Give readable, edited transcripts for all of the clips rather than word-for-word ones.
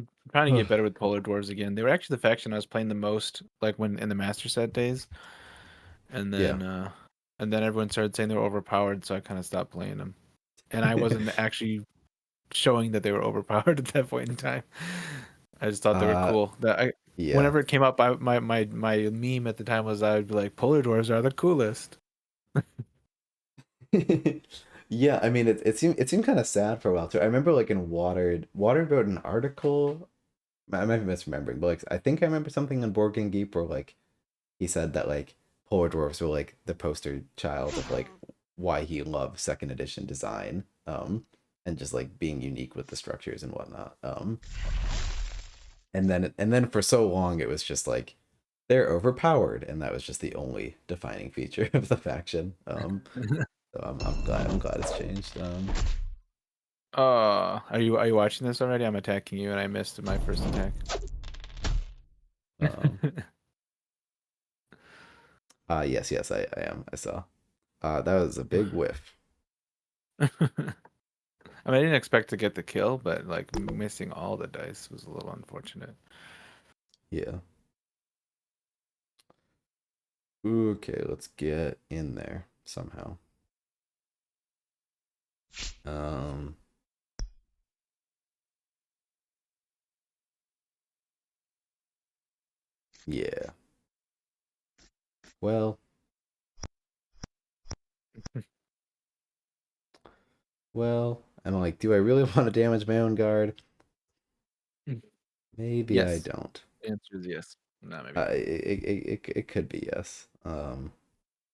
I'm trying to get better with Polar Dwarves again. They were actually the faction I was playing the most, like when in the Master Set days, and Yeah. then uh, and then everyone started saying they were overpowered, so I kind of stopped playing them. And I wasn't actually showing that they were overpowered at that point in time. I just thought they were uh cool. yeah. Whenever it came up, my meme at the time was I would be like, Polar Dwarves are the coolest. Yeah, I mean it seemed kind of sad for a while too. I remember like in Watered wrote an article. I might be misremembering, but like I think I remember something on Board Game Geek where like he said that like Polar Dwarfs were like the poster child of like why he loved second edition design, and just like being unique with the structures and whatnot. And then for so long it was just like they're overpowered, and that was just the only defining feature of the faction. So I'm glad it's changed. Are you watching this already? I'm attacking you, and I missed my first attack. Um, yes, I am. I saw. That was a big whiff. I mean, I didn't expect to get the kill, but like missing all the dice was a little unfortunate. Yeah. Okay, let's get in there somehow. Um, yeah. Well, I'm like, do I really want to damage my own guard? Maybe I Yes, don't. the answer is yes. No, maybe not. It could be yes.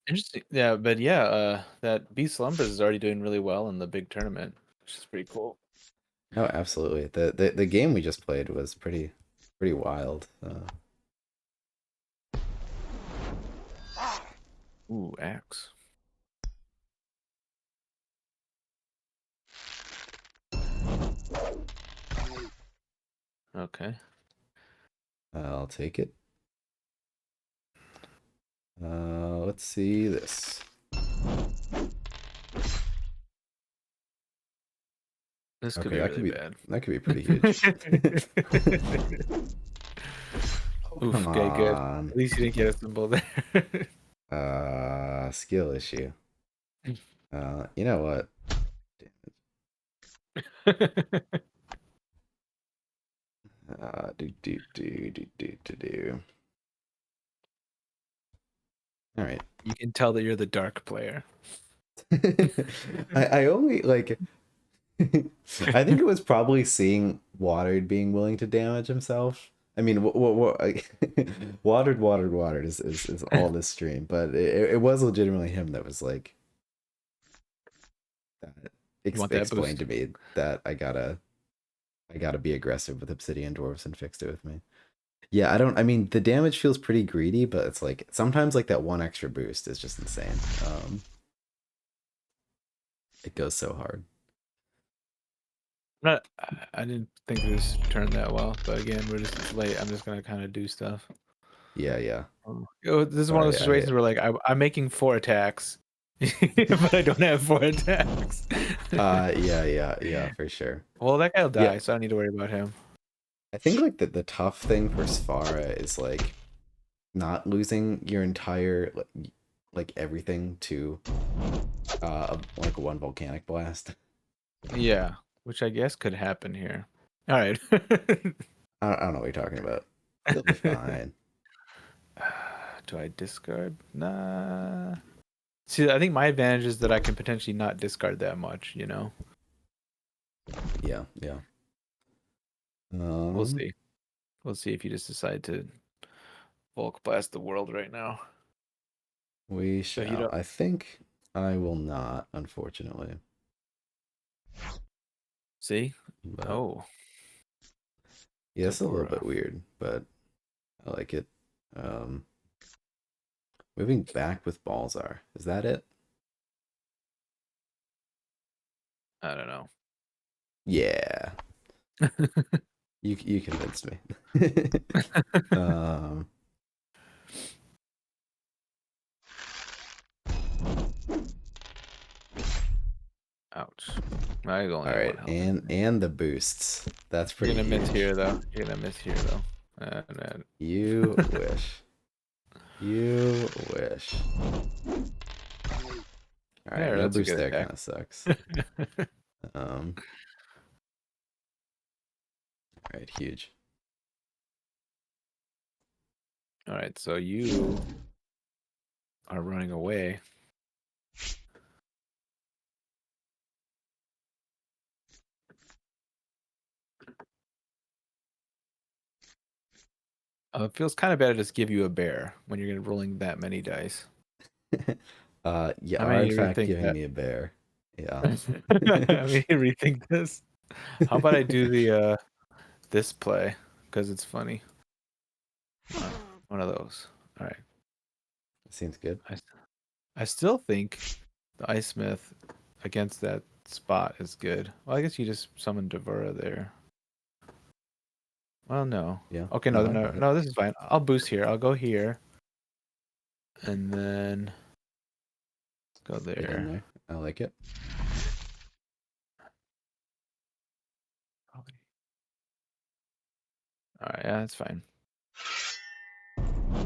Interesting. Yeah, but yeah, that Beast Slumbers is already doing really well in the big tournament, which is pretty cool. No, absolutely. The game we just played was pretty wild. Ooh, axe. Okay. I'll take it. Let's see this. This could Okay, be really bad. that could be pretty huge. Oh, Oof, come okay, good. on. At least you didn't get a symbol there. Skill issue. You know what? Do. All right. You can tell that you're the dark player. I only like I think it was probably seeing Watered being willing to damage himself. I mean, Watered is all this stream, but it was legitimately him that was like that You want that explained boost? to me that I gotta be aggressive with Obsidian Dwarves and fixed it with me. Yeah, I mean, the damage feels pretty greedy, but it's like sometimes like that one extra boost is just insane. It goes so hard. Not. I didn't think this turned that well, but again, it's late. I'm just gonna kind of do stuff. Yeah. This is one of those Sorry, situations where like I'm making 4 attacks, but I don't have 4 attacks. yeah, for sure. Well, that guy'll Yeah, die, so I don't need to worry about him. I think like the tough thing for Sfara is like not losing your entire like everything to like one volcanic blast. Yeah, which I guess could happen here. All right. I don't know what you're talking about. You'll be fine. Do I discard? Nah. See, I think my advantage is that I can potentially not discard that much, you know? Yeah. We'll see. We'll see if you just decide to Volk blast the world right now. We But if you shall. don't. I think I will not, unfortunately. See? But Oh, yeah, it's a little Tavora. bit weird, but I like it. Um, Moving back with Balzar. Is that it? I don't know. Yeah. You convinced me. um, Ouch. I only All have right, one health. and the boosts. That's You're pretty gonna miss huge. here though. You're gonna miss here though. And then You wish. You wish. All right, there, no that's a boost good there attack. kind of sucks. All right, huge. All right, so you are running away. It feels kind of bad to just give you a bear when you're gonna rolling that many dice. You I are may in fact rethink giving that. me a bear. Yeah. I may rethink this. How about I do the this play because it's funny. One of those. All right. Seems good. I, I still think the Ice Smith against that spot is good. Well, I guess you just summon Devura there. Well, no. Yeah. Okay, no, No, I no, got it. no. This is fine. I'll boost here. I'll go here, and then go Get in there. there. I like it. Probably. All right, yeah, that's fine.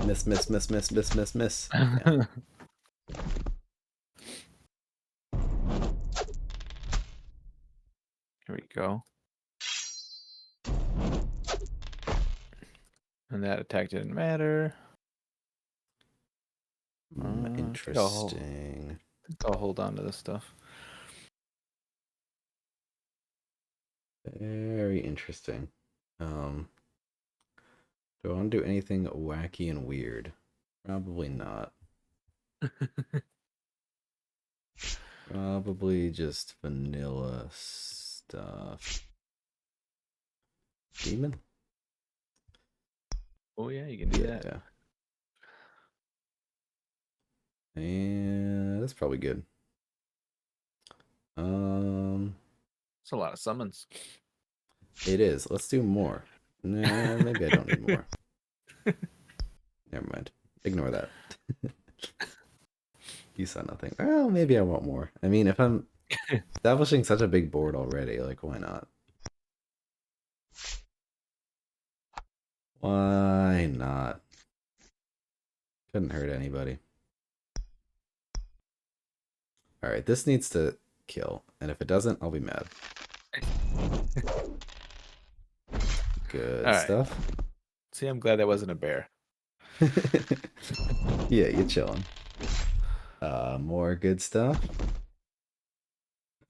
Miss, miss, miss, miss, miss, miss, miss. Yeah. Here we go. And that attack didn't matter. Interesting. I think I'll hold on to this stuff. Very interesting. Do I want to do anything wacky and weird? Probably not. Probably just vanilla stuff. Demon? Oh yeah, you can do that. Yeah. And that's probably good. It's a lot of summons. It is. Let's do more. Nah, maybe I don't need more. Never mind. Ignore that. You saw nothing. Well, maybe I want more. I mean, if I'm establishing such a big board already, like, why not? Why not? Couldn't hurt anybody. Alright, this needs to kill. And if it doesn't, I'll be mad. Good All right. stuff. See, I'm glad that wasn't a bear. Yeah, you're chilling. More good stuff.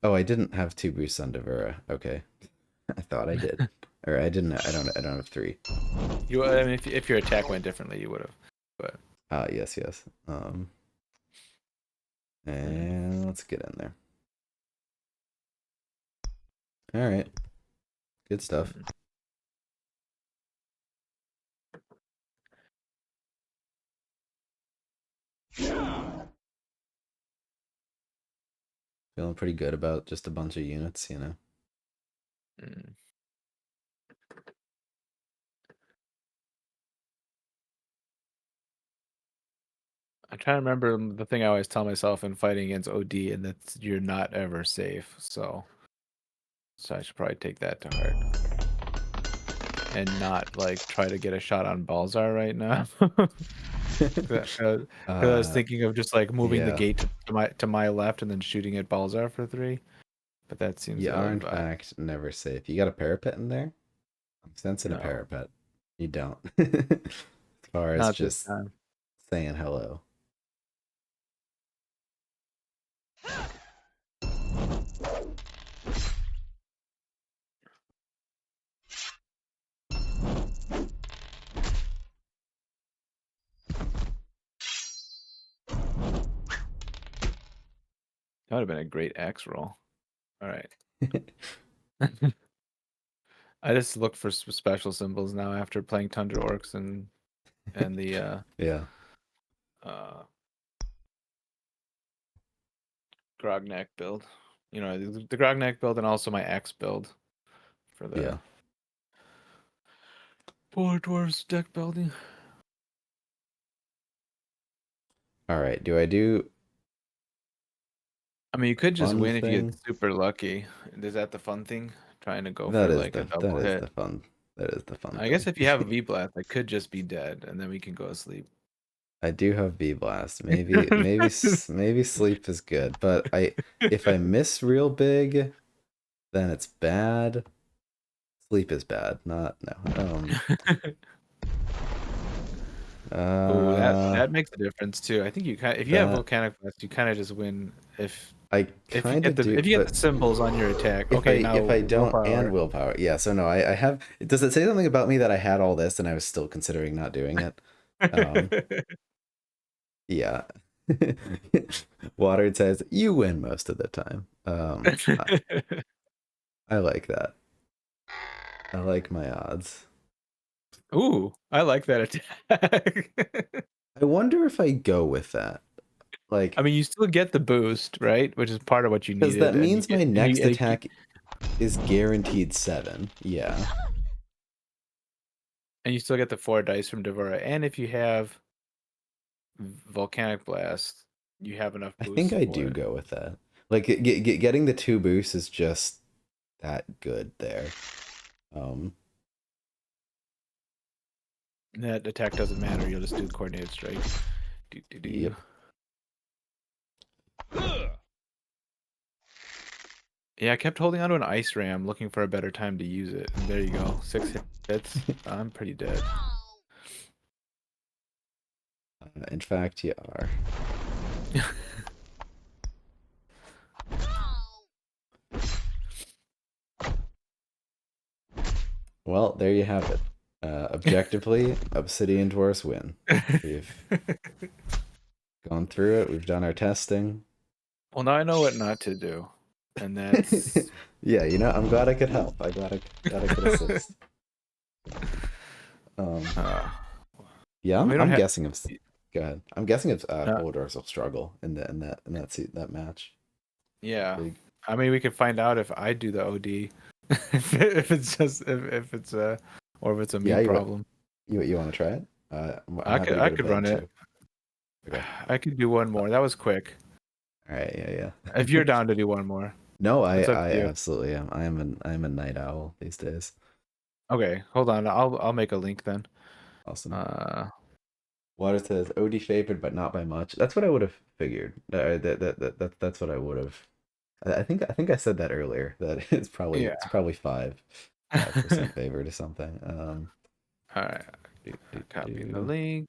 Oh, I didn't have two boosts on Devura. Okay. I thought I did. Or I didn't. I don't have three. I mean, if your attack went differently, you would have. But Yes, yes. And let's get in there. All right. Good stuff. Feeling pretty good about just a bunch of units, you know. mm. I try to remember the thing I always tell myself in fighting against OD, and that's you're not ever safe. So I should probably take that to heart and not like try to get a shot on Balzar right now. Because I was thinking of just like moving the Yeah. gate to my left and then shooting at Balzar for 3. But that seems You are in ill-advised. fact never safe. You got a parapet in there? I'm sensing a No, parapet. You don't. As far as not this just time. saying hello. That would have been a great X roll. All right. I just look for special symbols now after playing Tundra Orcs and the Yeah. uh Grognak build. You know, the Grognak build and also my X build for the Yeah. Poor Dwarves deck building. All right. Do I do I mean, you could just fun win if you get thing. super lucky. Is that the fun thing? Trying to go for That is like a that double is hit. the fun. That is the fun I guess thing. if you have a V blast, I could just be dead, and then we can go to sleep. I do have V blast. Maybe sleep is good, but I if I miss real big, then it's bad. Sleep is bad. Not no. Oh, that Uh, that makes a difference too. I think you kind if you have that volcanic blast, you kind of just win I if you kind get of do, if you get the but symbols on your attack. Okay, if now I don't and willpower. willpower, yeah. So no, I have. Does it say something about me that I had all this and I was still considering not doing it? Um, yeah. Watered says you win most of the time. I like that. I like my odds. Ooh, I like that attack. I wonder if I go with that, I like, mean, you still get the boost, right? Which is part of what you because that needed, and you means get my and you, next and you attack is guaranteed 7. Yeah, and you still get the 4 dice from Devora. And if you have volcanic blast, you have enough I think boosts I for do it. go with that. Like, getting the 2 boosts is just that good there. Um, That attack doesn't matter. You'll just do coordinated strike. Do do do. yep. Yeah, I kept holding onto an ice ram, looking for a better time to use it. And there you go, 6 hits. I'm pretty dead. In fact, you are. Well, there you have it. Objectively, Obsidian Dwarfs win. We've gone through it. We've done our testing. Well, now I know what not to do, and that's Yeah, I'm glad I could help. I glad I could assist. Um, uh, yeah, well, we don't I'm have. guessing it's. Go ahead. I'm guessing it's Uh, Polydors will struggle in that match. yeah, Big. I mean, we can find out if I do the OD, if it's just if it's a or if it's a me Yeah, problem. you want to try it? I'm I happy could to I go to could bed run it. too. Okay. I could do one Uh, more. That was quick. all right. If Yeah. you're down to do one more, No, it's up I to you. absolutely am. I'm a night owl these days. Okay, hold on. I'll make a link then. Awesome. Uh, Water says OD favored, but not by much. That's what I would have figured. That's what I would have. I think I said that earlier. That yeah. it's probably 5% favored or something. All right. Do, do, Copy the do. link.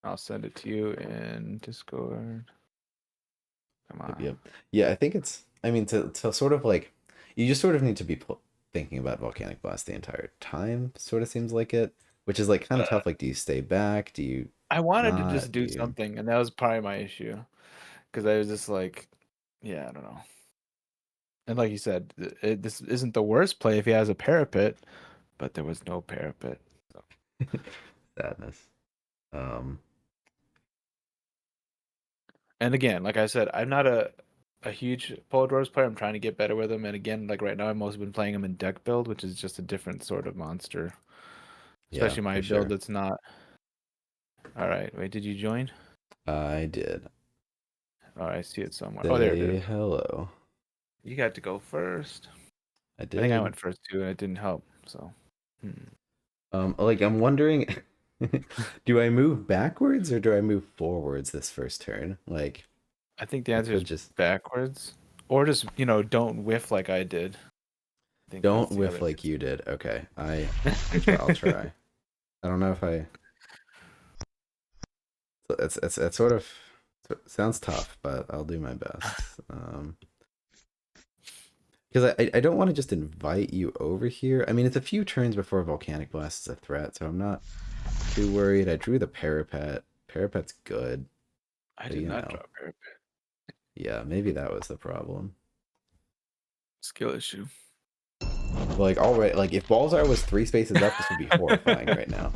I'll send it to you in Discord. Come Yep, on. yep. Yeah, I think it's. I mean, to sort of like, you just sort of need to be thinking about volcanic blast the entire time. Sort of seems like it, which is like kind of tough. Like, do you stay back? Do you I wanted to just not? Do do you? something, and that was probably my issue. Because I was just like, yeah, I don't know. And like you said, this isn't the worst play if he has a parapet, but there was no parapet. So. Sadness. Um, And again, like I said, I'm not a huge Polar Dwarves player. I'm trying to get better with him. And again, like right now, I've mostly been playing him in deck build, which is just a different sort of monster. yeah, Especially my for build sure. that's not. All right, wait, did you join? I did. Oh, I see it somewhere. Oh, there it Say is. hello. You got to go first. I I think I did. went first too, and it didn't help. So, Like I'm wondering, do I move backwards or do I move forwards this first turn? Like I think the I answer could is just backwards, or just don't whiff like I did. I think don't that's the whiff other like you did. Okay, I'll try. I'll answer. try. I don't know if I. It's sort of it sounds tough, but I'll do my best. Because I don't want to just invite you over here. I mean, it's a few turns before Volcanic Blast is a threat, so I'm not too worried. I drew the Parapet. Parapet's good, I but did not draw parapet. yeah, maybe that was the problem. Skill issue. Like already, like if Balzar was 3 spaces up, this would be horrifying right now.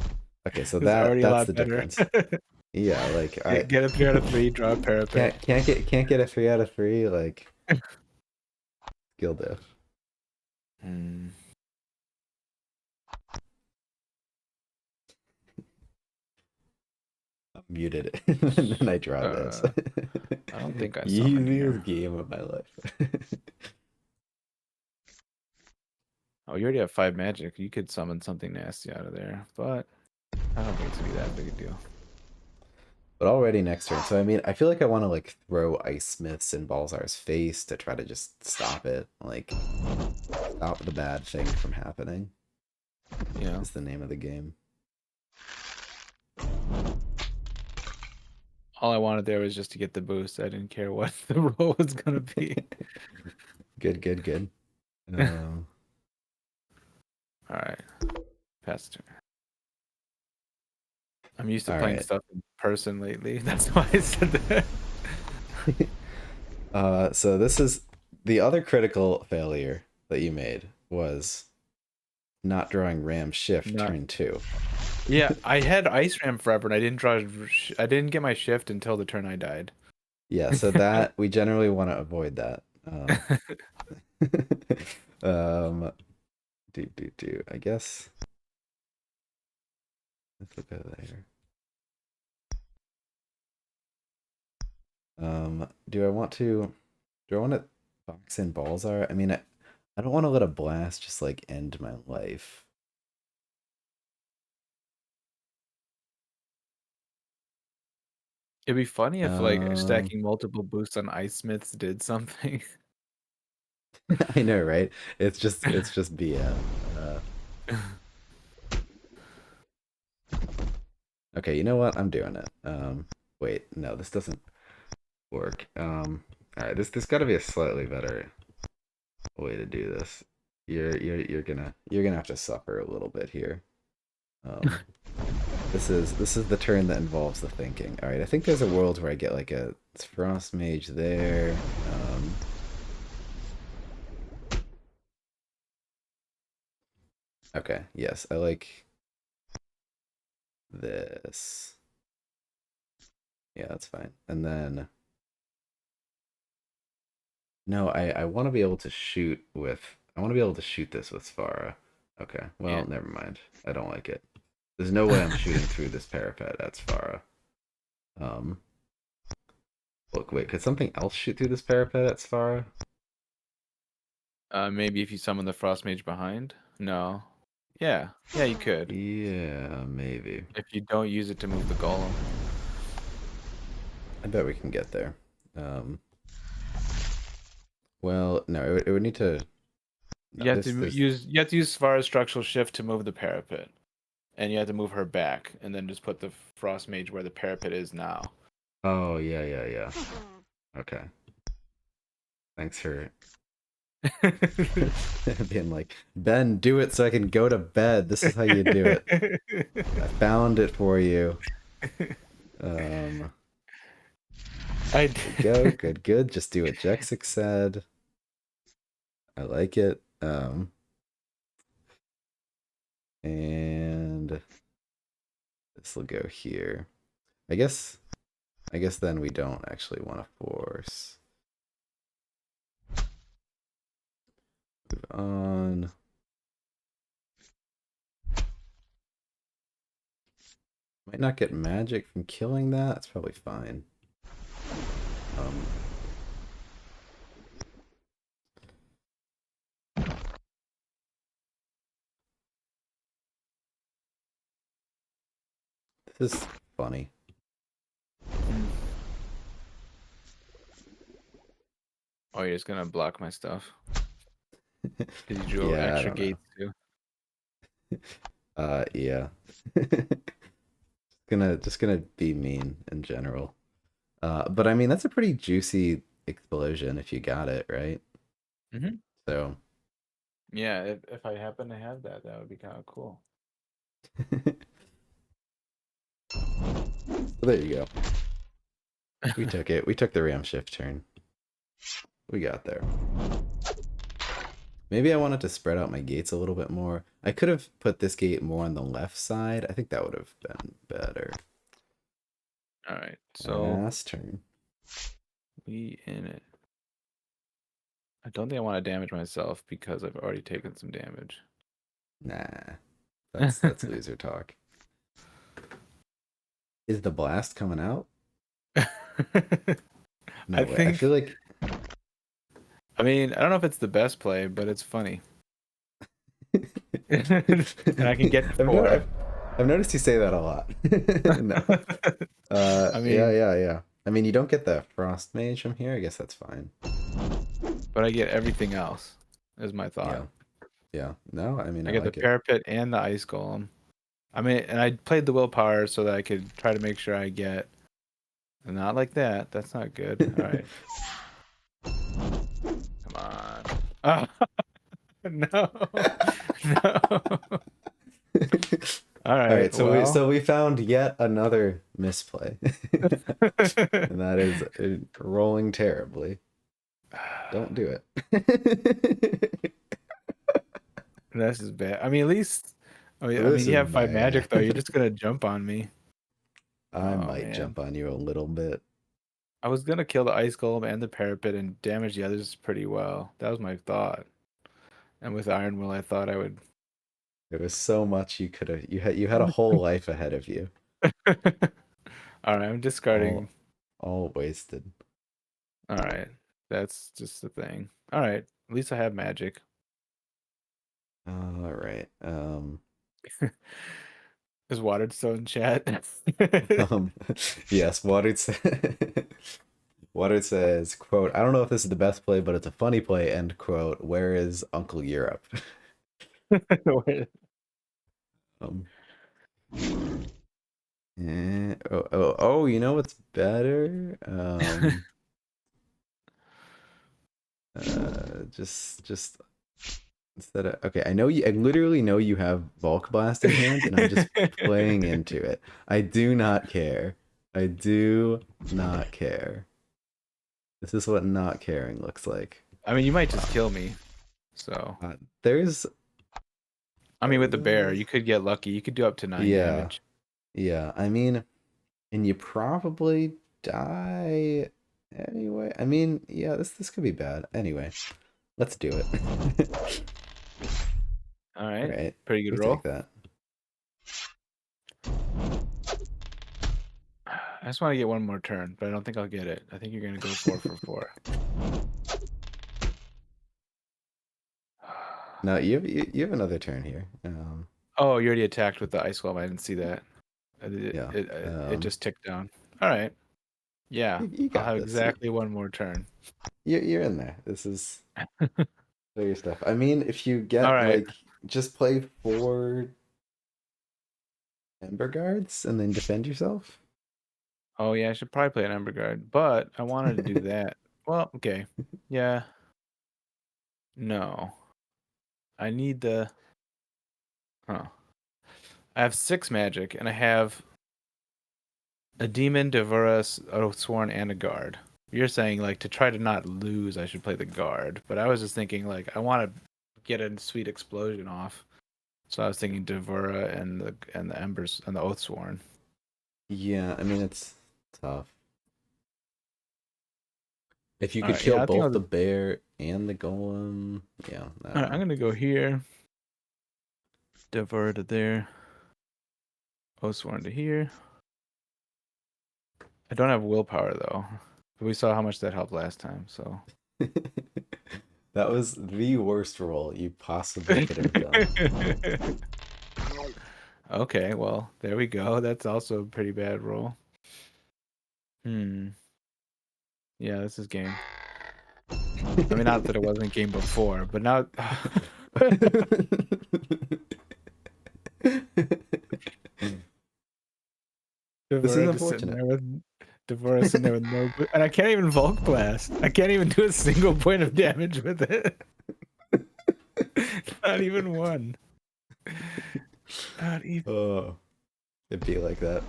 Okay, so It's already a that's lot the better. difference. Yeah, like I Get a 3 out of 3, draw a parapet. can't get a 3 out of 3 like skill diff. Hmm. muted it, and then I draw this. Uh, I don't think I summon Easiest here. game of my life. Oh, you already have 5 magic. You could summon something nasty out of there, but I don't think it's gonna be that big a deal. But already next turn. So I mean, I feel like I want to like throw Ice Smiths in Balzar's face to try to just stop it. Like stop the bad thing from happening. Yeah. Is the name of the game. All I wanted there was just to get the boost. I didn't care what the roll was gonna be. Good, good, good. All right, pass turn. I'm used to All playing right. stuff in person lately. That's why I said that. So this is the other critical failure that you made was not drawing Ram Shift Not. turn 2. Yeah, I had Ice Ram forever, and I didn't draw. I didn't get my shift until the turn I died. Yeah, so that we generally want to avoid that. Um, I guess let's look at there. Do I want to? Do I want to box in Balzar? I mean, I don't want to let a blast just like end my life. It'd be funny if like Um, stacking multiple boosts on Ice Smiths did something. I know, right? It's just BM. Okay, you know what? I'm doing it. Wait, no, this doesn't work. All right, this got to be a slightly better way to do this. You're gonna have to suffer a little bit here. Um, this is the turn that involves the thinking. All right, I think there's a world where I get like a frost mage there. Okay, yes, I like this. Yeah, that's fine. And then no, I want to be able to shoot with. I want to be able to shoot this with Sfara. Okay, Yeah. well, never mind. I don't like it. There's no way I'm shooting through this parapet at Sfara. Um, Look, wait, could something else shoot through this parapet at Sfara? Maybe if you summon the Frost Mage behind. No. Yeah. Yeah, you could. Yeah, maybe. If you don't use it to move the golem. I bet we can get there. Um, well, no, it would need to. No, You have this to this. use Svara's structural shift to move the parapet. And you have to move her back and then just put the Frost Mage where the parapet is now. Oh yeah, yeah, yeah. Okay. Thanks for being like, Ben, do it so I can go to bed. This is how you do it. I found it for you. Um, I there we go. Good, good. Just do what Jexik said. I like it. And this will go here. I guess then we don't actually want to force. Move on. Might not get magic from killing that. That's probably fine. Um, this is funny. Oh, you're just gonna block my stuff. Because you drew Yeah, I extra don't know. gates too. Yeah. Just gonna be mean in general. But I mean that's a pretty juicy explosion if you got it, right? Mm-hmm. So Yeah, if I happen to have that, that would be kind of cool. there you go. We took it. We took the ram shift turn. We got there. Maybe I wanted to spread out my gates a little bit more. I could have put this gate more on the left side. I think that would have been better. All right, so Last turn. we in it. I don't think I want to damage myself because I've already taken some damage. Nah. That's loser talk. Is the blast coming out? I No way. I feel think. like I mean, I don't know if it's the best play, but it's funny, and I can get I've, no, 4. I've noticed you say that a lot. No. I Yeah, mean, yeah, yeah. I mean, you don't get the frost mage from here. I guess that's fine. but I get everything else. Is my thought. Yeah, yeah. No, I mean, I I get the like it. parapet and the ice golem. I mean, and I played the willpower so that I could try to make sure I get. Not like that. That's not good. All right, come on. Oh, no, no. All All right. right, so we Well. so we found yet another misplay, and that is rolling terribly. Don't do it. This is bad. I mean, at least, I This mean, you is have 5 magic though. You're bad. just gonna jump on me. I Oh might man, jump on you a little bit. I was gonna kill the ice golem and the parapet and damage the others pretty well. That was my thought. And with Iron Will, I thought I would. There was so much you had a whole life ahead of you, All right, I'm discarding. all all wasted. All right, that's just the thing. All right, at least I have magic. All right. Is Watered still in chat? Um, yes, Watered says, quote, I don't know if this is the best play, but it's a funny play, end quote. Where is Uncle Europe? Um, oh, you know what's better? Just instead of okay, I literally know you have Bulk Blast in hand, and I'm just playing into it. I do not care. I do not care. This is what not caring looks like. I mean, you might just kill me. So, There's I mean, with the bear, you could get lucky. You could do up to 9 yeah, damage. yeah. I mean, and you probably die anyway. I mean, yeah, this could be bad. Anyway, let's do it. All All right, right, pretty good we roll. take that. I just want to get one more turn, but I don't think I'll get it. I think you're gonna go 4 for 4. No, you have another turn here. Oh, you already attacked with the ice golem. I didn't see that. It, Yeah. it, it just ticked down. All right. Yeah, You I'll got have this. exactly one more turn. You're in there. This is show your stuff. I mean, if you All get right. like just play 4 Ember Guards and then defend yourself. Oh yeah, I should probably play an Ember Guard, but I wanted to do that. Well, okay. Yeah. No. I need the. Huh. I have 6 magic, and I have a demon, Devorus, a sworn, and a guard. You're saying like to try to not lose, I should play the guard, but I was just thinking like I want to get a sweet explosion off. So I was thinking Devora and the Embers and the Oathsworn. Yeah, I mean it's tough. If you All could right, kill yeah, I think both I'll the just. bear and the golem, yeah, I All don't right, I'm know. gonna go here. Devora to there. Oathsworn to here. I don't have willpower though. We saw how much that helped last time, so. That was the worst roll you possibly could have done. Okay, well, there we go. That's also a pretty bad roll. Hmm. Yeah, this is game. I mean, not that it wasn't game before, but now. This is Devora just sitting unfortunate. there with Devora sitting there with no, and I can't even Volk Blast. I can't even do a single point of damage with it. Not even one. Not even. Oh, it'd be like that.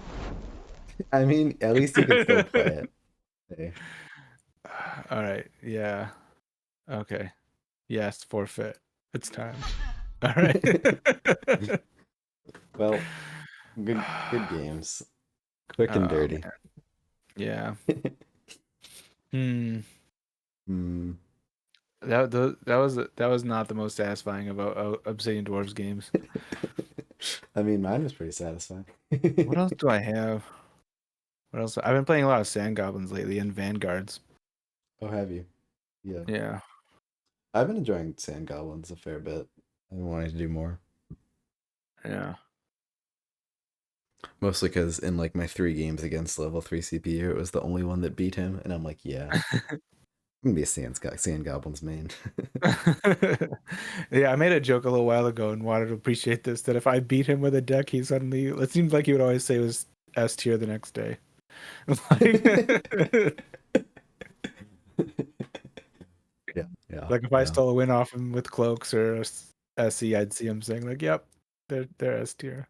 I mean, at least you can still play it. Hey. All right. Yeah. Okay. Yes. Forfeit. It's time. All right. Well, good games. Quick and Oh dirty. man. Yeah. Hmm. Hmm. That was not the most satisfying about Obsidian Dwarves games. I mean, mine was pretty satisfying. What else do I have? What else? I've been playing a lot of Sand Goblins lately and Vanguards. Oh, have you? Yeah. Yeah. I've been enjoying Sand Goblins a fair bit. I've been wanting to do more. Yeah. Mostly because in like my 3 games against level 3 CPU, it was the only one that beat him, and I'm like, yeah, I'm gonna be a Sand Goblins main. Yeah, I made a joke a little while ago and wanted to appreciate this that if I beat him with a deck, he suddenly it seems like he would always say it was S tier the next day. Like, Yeah, yeah, like if I yeah. stole a win off him with cloaks or SE, I'd see him saying like, "Yep, they're S tier."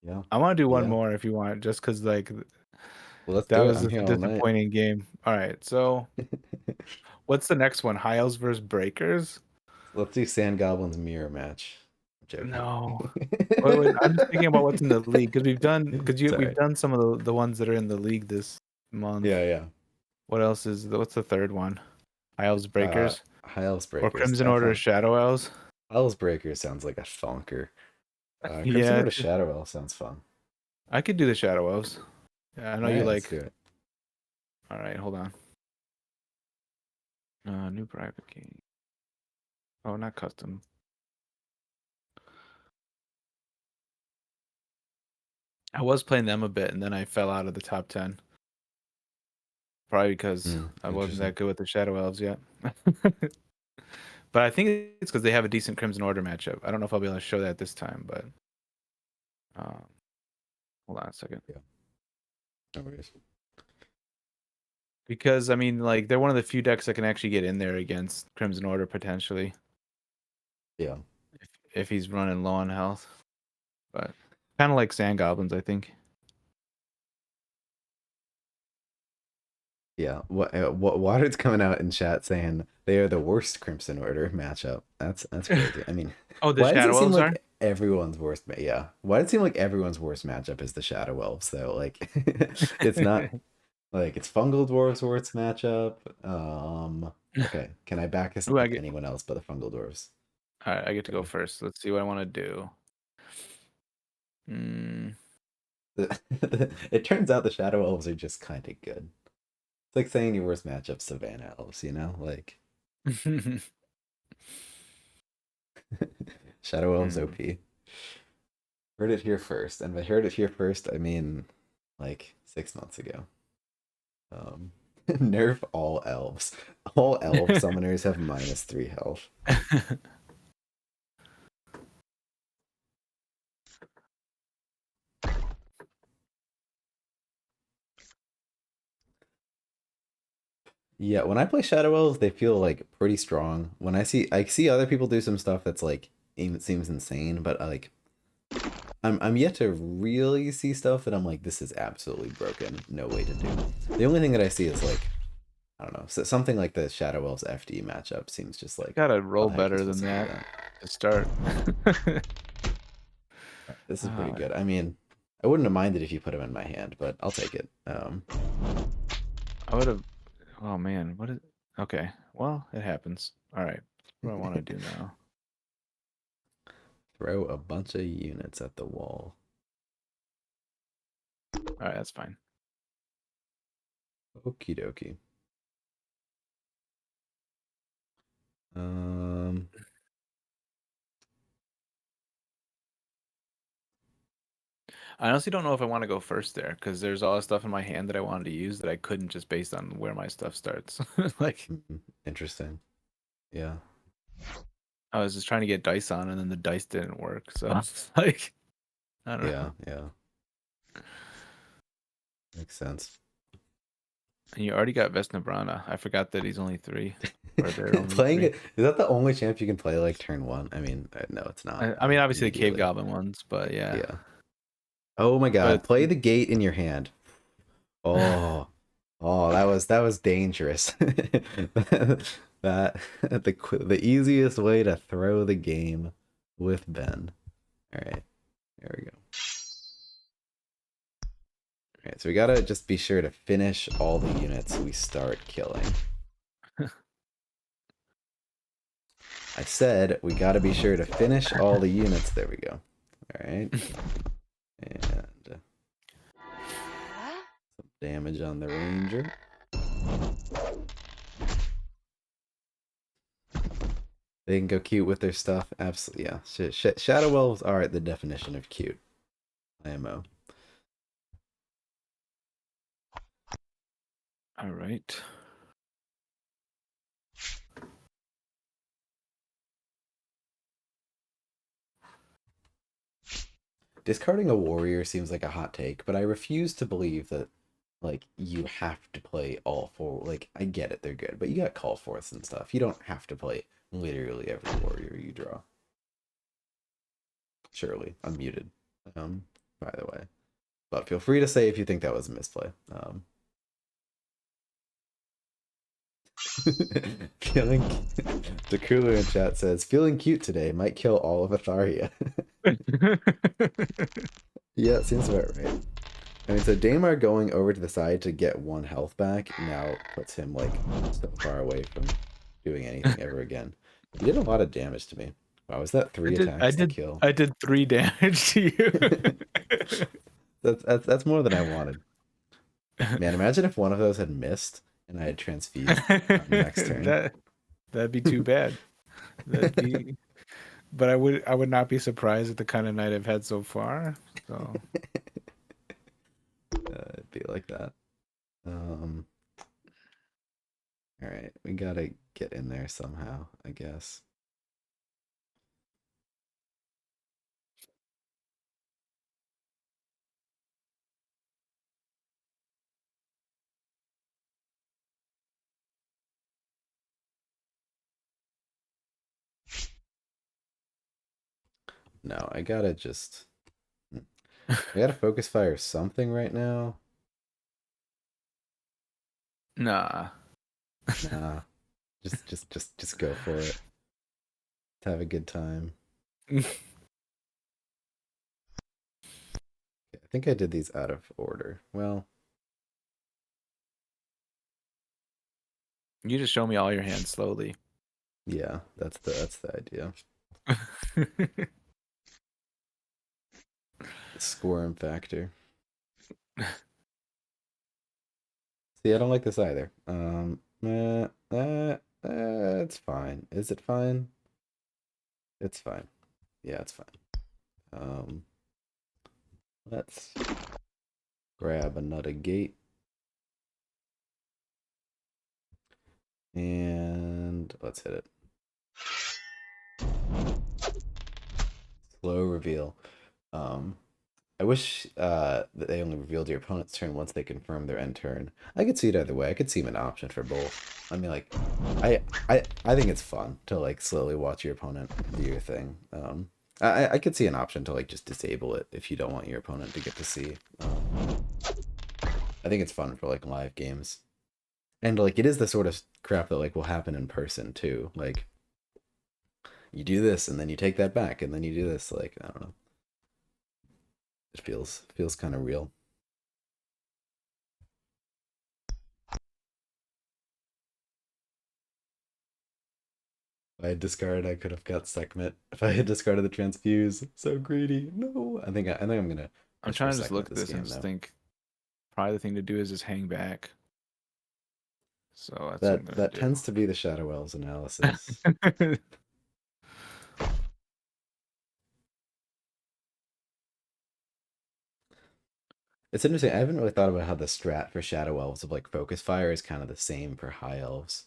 Yeah, I want to do one yeah. more if you want, just because like Well, let's that do it. was I'm a here all night. disappointing game. All right, so what's the next one? High Elves versus Breakers? Let's do Sand Goblins mirror match. I'm joking. No. Wait, I'm just thinking about what's in the league because we've Sorry. done some of the ones that are in the league this month. Yeah, yeah. What else what's the third one? High Elves Breakers High Elves or Breakers. Crimson Order Shadow Elves? Elves Breakers sounds like a thonker. Crimson Yeah, Order Shadow Elf sounds fun. I could do the Shadow Elves. Yeah, I know All you right, let's like. do it. All right, hold on. New private game. Oh, not custom. I was playing them a bit, and then I fell out of the top 10. Probably because I wasn't Interesting. that good with the Shadow Elves yet. But I think it's because they have a decent Crimson Order matchup. I don't know if I'll be able to show that this time, but um, hold on a second. Yeah. No worries. Because I mean, like they're one of the few decks that can actually get in there against Crimson Order potentially Yeah. if he's running low on health. But kind of like Sand Goblins, I think. Yeah. What Water's coming out in chat saying they are the worst Crimson Order matchup. That's crazy. I mean, Oh, the why does it Shadow seem Elves are? like everyone's worst? Yeah. Why does it seem like everyone's worst matchup is the Shadow Elves though? Like, it's not like it's Fungal Dwarves' worst matchup. Okay. Can I back this Ooh, up with anyone else but the Fungal Dwarves? all right, I get to go Okay. first. Let's see what I want to do. Mm. It turns out the Shadow Elves are just kind of good. It's like saying your worst matchup Savannah Elves, you know? Like Shadow Elves Mm. OP. Heard it here first, and by heard it here first, I mean like 6 months ago. Nerf all elves. All elf summoners have -3 health. Yeah, when I play Shadow Elves, they feel like pretty strong. When I see other people do some stuff that's like it seems insane, but like I'm yet to really see stuff that I'm like, this is absolutely broken. No way to do. The only thing that I see is like, I don't know, something like the Shadow Elves FD matchup seems just like, Gotta how roll the heck are you better than supposed to do that that? to start. This is pretty Oh, good. I mean, I wouldn't have minded if you put him in my hand, but I'll take it. I would have. Oh man, what is? Okay, well, it happens. All right, what do I want to do now? Throw a bunch of units at the wall. All right, that's fine. Okie dokie. Um, I honestly don't know if I want to go first there because there's all the stuff in my hand that I wanted to use that I couldn't just based on where my stuff starts. Like Interesting. Yeah. I was just trying to get dice on, and then the dice didn't work. So it's like I don't Yeah. know. Yeah. Makes sense. And you already got Vesnabrana. I forgot that he's only 3, or they're only Playing 3. it, is that the only champ you can play like turn one? I mean, no, it's not. I mean, obviously the Cave Immediately. Goblin ones, but yeah. Yeah. Oh my God! But Play the gate in your hand. Oh, oh, that was dangerous. That the easiest way to throw the game with Ben. All right, there we go. All right, so we gotta just be sure to finish all the units we start killing. I said we gotta be sure to finish all the units. There we go. All All right. And some damage on the ranger. They can go cute with their stuff. Absolutely, yeah. Shadow Elves are the definition of cute. IMO. All right. Discarding a warrior seems like a hot take, but I refuse to believe that like you have to play all four. Like I get it, they're good, but you got call forths and stuff. You don't have to play literally every warrior you draw. Surely, I'm muted. By the way, but feel free to say if you think that was a misplay. Feeling Dakulu in chat says feeling cute today might kill all of Atharia. Yeah, it seems about right. I mean, so Daymar going over to the side to get 1 health back now puts him like so far away from doing anything ever again. He did a lot of damage to me. Wow, was that 3 attacks to kill? I did 3 damage to you. That's more than I wanted. Man, imagine if one of those had missed and I had transfused on the next turn. That'd be too bad. That'd be, but I would not be surprised at the kind of night I've had so far. So It'd be like that. All right, we gotta get in there somehow, I guess. No, I gotta just. I gotta focus fire something right now. nah. Nah, just go for it. Let's have a good time. I think I did these out of order. Well, You just show me all your hands slowly. yeah, that's the idea. The squirm factor. See, I don't like this either. It's fine. Is it fine? It's fine. Yeah, it's fine. Let's grab another gate. And let's hit it. Slow reveal. I wish that they only revealed your opponent's turn once they confirm their end turn. I could see it either way. I could see an option for both. I mean, like, I think it's fun to like slowly watch your opponent do your thing. I could see an option to like just disable it if you don't want your opponent to get to see. I think it's fun for like live games, and like it is the sort of crap that like will happen in person too. Like, you do this and then you take that back, and then you do this. Like, I don't know. It feels kind of real. If I had discarded, I could have got Sekhmet. If I had discarded the transfuse, so greedy. No, I think I'm gonna. I'm Push for trying to just Sekhmet look at this game, and just though. think probably the thing to do is just hang back. So that's what I'm gonna That tends to be the Shadow Elves analysis. do. It's interesting. I haven't really thought about how the strat for Shadow Elves of like Focus Fire is kind of the same for High Elves.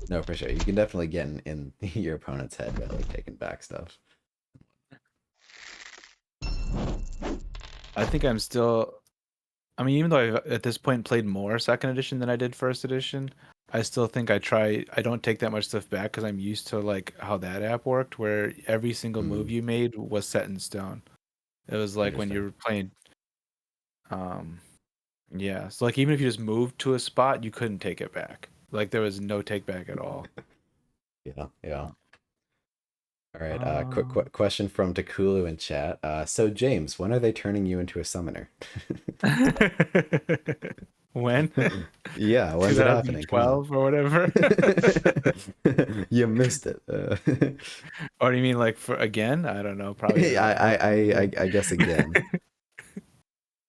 No, for sure. You can definitely get in your opponent's head by like taking back stuff. I think I'm still. I mean, even though I've at this point played more second edition than I did first edition, I still think I try. I don't take that much stuff back because I'm used to like how that app worked, where every single move you made was set in stone. It was like when you were playing. Yeah. So like even if you just moved to a spot, you couldn't take it back. Like there was no take back at all. Yeah, yeah. All right. Um, Question from Takulu in chat. So James, when are they turning you into a summoner? When? Yeah, when's it happening? Come on. 2012 or whatever. You missed it. Or do you mean like for again? I don't know. Probably I, not. I, Hopefully I, soon. I guess again.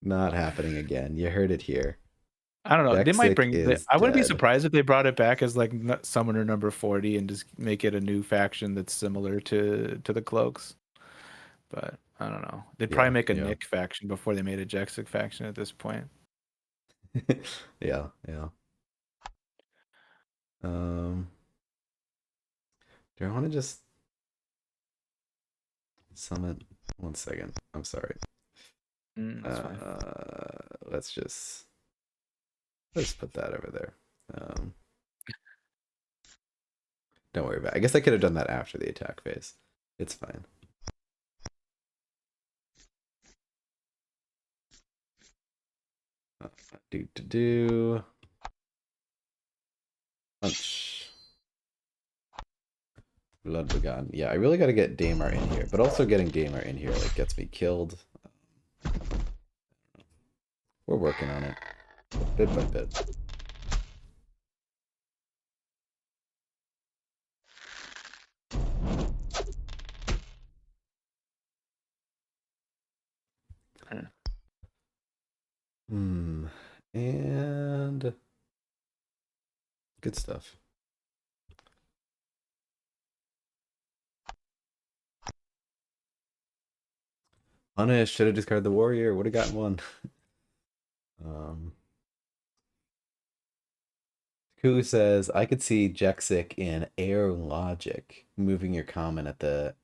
Not happening again. You heard it here. I don't know. They might Jexik bring. is I wouldn't be dead. surprised if they brought it back as like Summoner number 40 and just make it a new faction that's similar to the Cloaks. But I don't know. They'd probably Yeah, make a yeah. Nick faction before they made a Jexik faction at this point. Yeah, yeah. Um, do I want to just summon? One second. I'm sorry. That's fine. Let's put that over there. Um, don't worry about it. I guess I could have done that after the attack phase. It's fine. Do. Punch. Blood Begun. Yeah, I really got to get Daemar in here, but also getting Daemar in here like gets me killed. We're working on it, bit by bit. Yeah. And good stuff. Punish. Should have discarded the warrior. Would have gotten one. um, Who says I could see Jexik in air logic, moving your common at the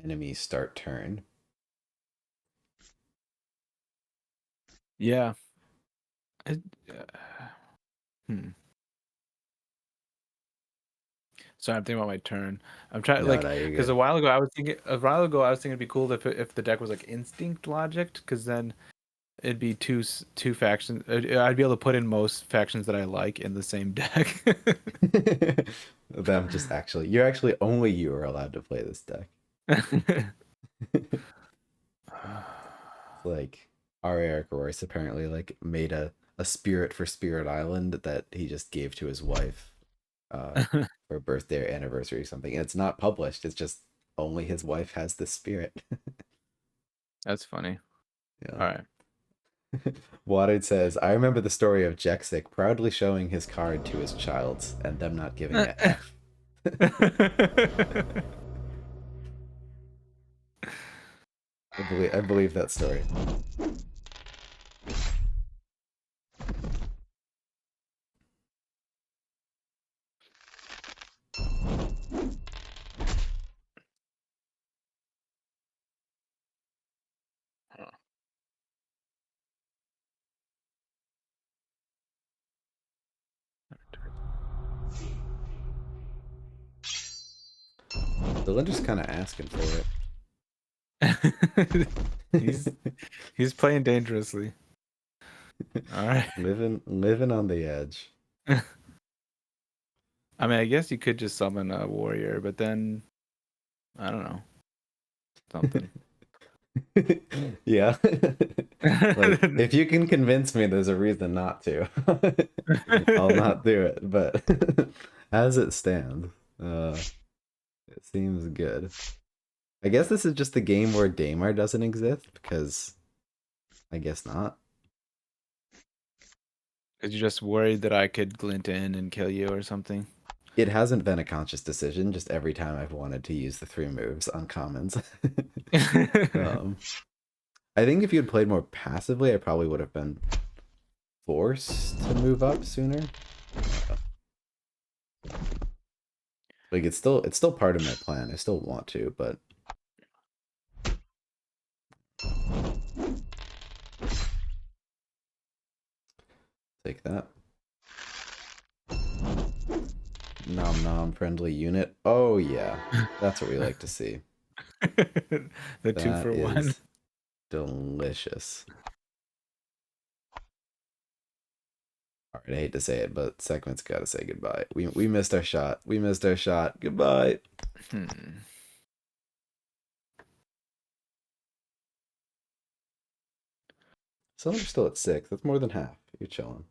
enemy start turn. Yeah. I, hmm. So I'm thinking about my turn. I'm trying No, like no, you're because good. a while ago I was thinking it'd be cool if the deck was like instinct logic because then it'd be two factions. I'd be able to put in most factions that I like in the same deck. Them just actually, you're actually only you are allowed to play this deck. It's like our Eric Royce apparently like made a spirit for Spirit Island that he just gave to his wife for a birthday or anniversary or something. And it's not published. It's just only his wife has this spirit. That's funny. Yeah. All right. Waddard says, I remember the story of Jexik proudly showing his card to his childs and them not giving a F. I believe that story. Dylan just kind of asking for he's it. he's playing dangerously. All right. living on the edge. I mean, I guess you could just summon a warrior, but then I don't know something. Yeah. Like if you can convince me there's a reason not to, I'll not do it. But as it stands, it seems good. I guess this is just the game where Daemar doesn't exist because I guess not. Because you're just worried that I could glint in and kill you or something. It hasn't been a conscious decision, just every time I've wanted to use the 3 moves on commons. um, I think if you had played more passively, I probably would have been forced to move up sooner. Like it's still part of my plan. I still want to, but take that. Nom nom friendly unit. Oh yeah. That's what we like to see. The two That for one. is delicious. All right, I hate to say it, but Segment's got to say goodbye. We missed our shot. We missed our shot. Goodbye. Hmm. Some are still at 6. That's more than half. You're chilling.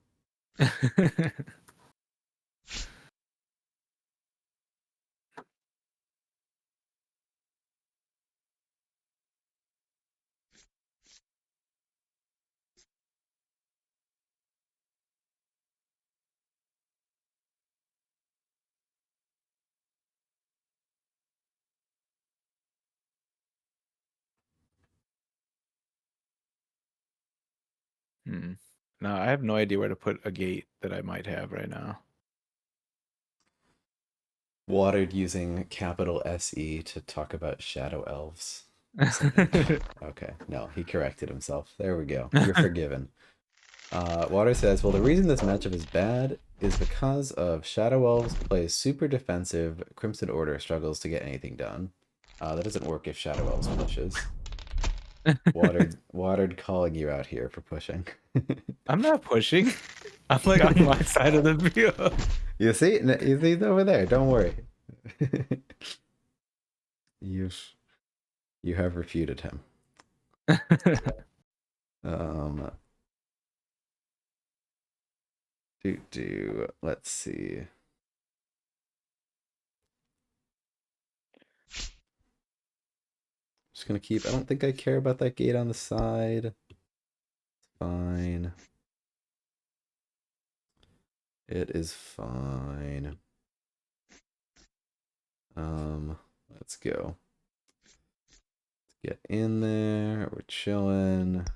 Hmm. No, I have no idea where to put a gate that I might have right now. Watered using capital SE to talk about shadow elves. Something. Okay, no, he corrected himself. There we go. You're forgiven. Water says, well, the reason this matchup is bad is because of Shadow Elves plays super defensive, Crimson Order struggles to get anything done. That doesn't work if Shadow Elves pushes. Watered calling you out here for pushing. I'm not pushing. I'm like on my side of the field. You see? He's over there. Don't worry. You've you have refuted him. Um, let's see. Just gonna keep. I don't think I care about that gate on the side. It's fine. It is fine. Let's go. Let's get in there. We're chilling.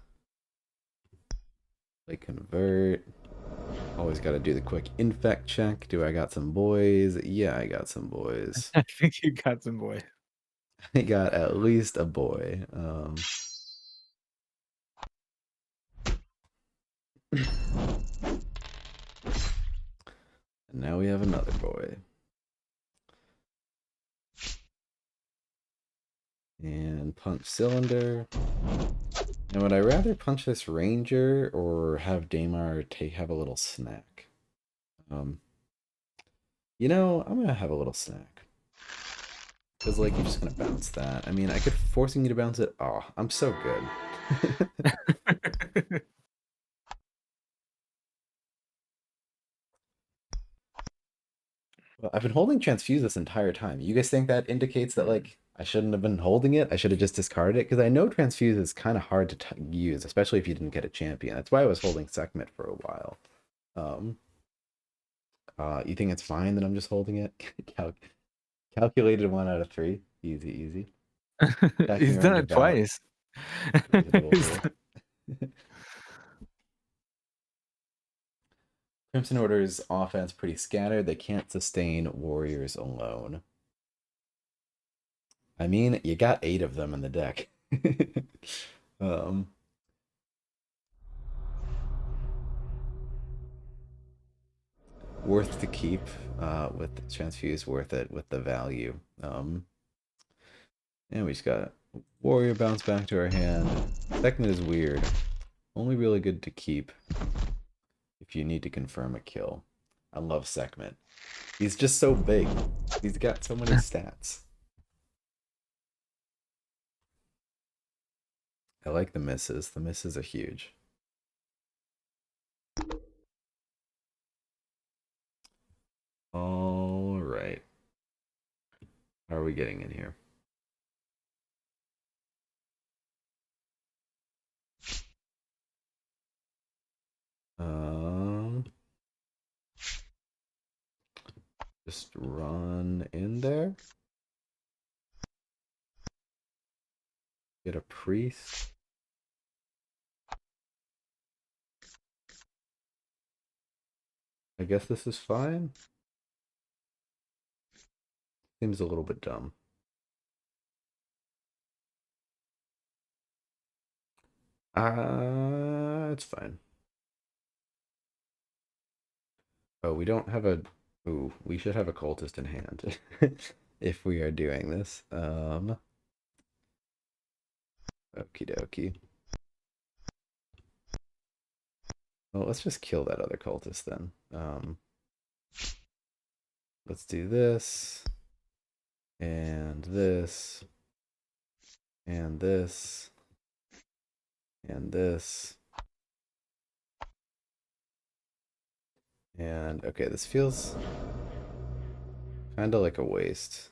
Play convert. Always got to do the quick infect check. Do I got some boys? Yeah, I got some boys. I think you got some boy. I got at least a boy. And now we have another boy. And punch cylinder. And would I rather punch this ranger or have Daymar have a little snack? You know, I'm gonna have a little snack. Because, like, you're just gonna bounce that. I mean, I could forcing you to bounce it. Oh, I'm so good. Well, I've been holding Transfuse this entire time. You guys think that indicates that, like, I shouldn't have been holding it? I should have just discarded it? Because I know Transfuse is kind of hard to use, especially if you didn't get a champion. That's why I was holding Sekhmet for a while. Um, you think it's fine that I'm just holding it? Calculated 1 out of 3. Easy, easy. Stacking He's around done your it valor. twice. Reasonable He's here. Crimson Order's offense pretty scattered. They can't sustain warriors alone. I mean, you got 8 of them in the deck. um, Worth to keep with Transfuse, worth it with the value. And we just got warrior bounce back to our hand. Second is weird. Only really good to keep if you need to confirm a kill. I love Sekhmet. He's just so big. He's got so many stats. I like the misses. The misses are huge. All right. How are we getting in here? Um, just run in there. Get a priest. I guess this is fine. Seems a little bit dumb. It's fine. Oh, we don't have a... Ooh, we should have a cultist in hand if we are doing this. Okie dokie. Well, let's just kill that other cultist then. Let's do this. And this. And this. And this. And okay, this feels kind of like a waste.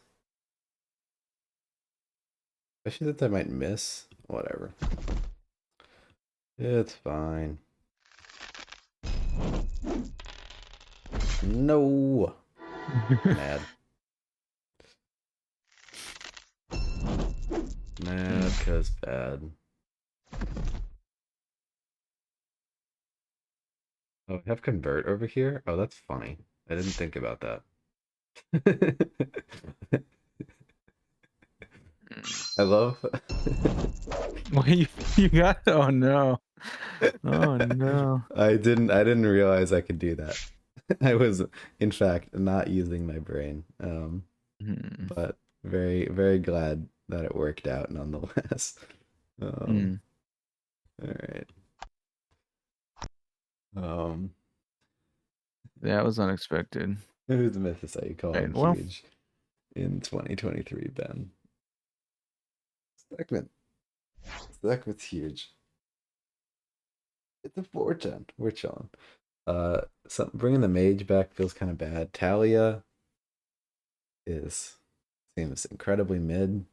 Especially that I might miss. Whatever. It's fine. No. Mad. Mad cause bad. Oh, I have convert over here? Oh, that's funny. I didn't think about that. I love Well, you got. Oh no. Oh no. I didn't realize I could do that. I was in fact not using my brain. Hmm. But very, very glad that it worked out nonetheless. Um, Mm. all right. Um, That was unexpected. who's the mythos that you call him Right. Well, huge in 2023, Ben? Segment. Segment's huge. It's a 410. We're chilling. Bringing the mage back feels kind of bad. Talia is seems incredibly mid,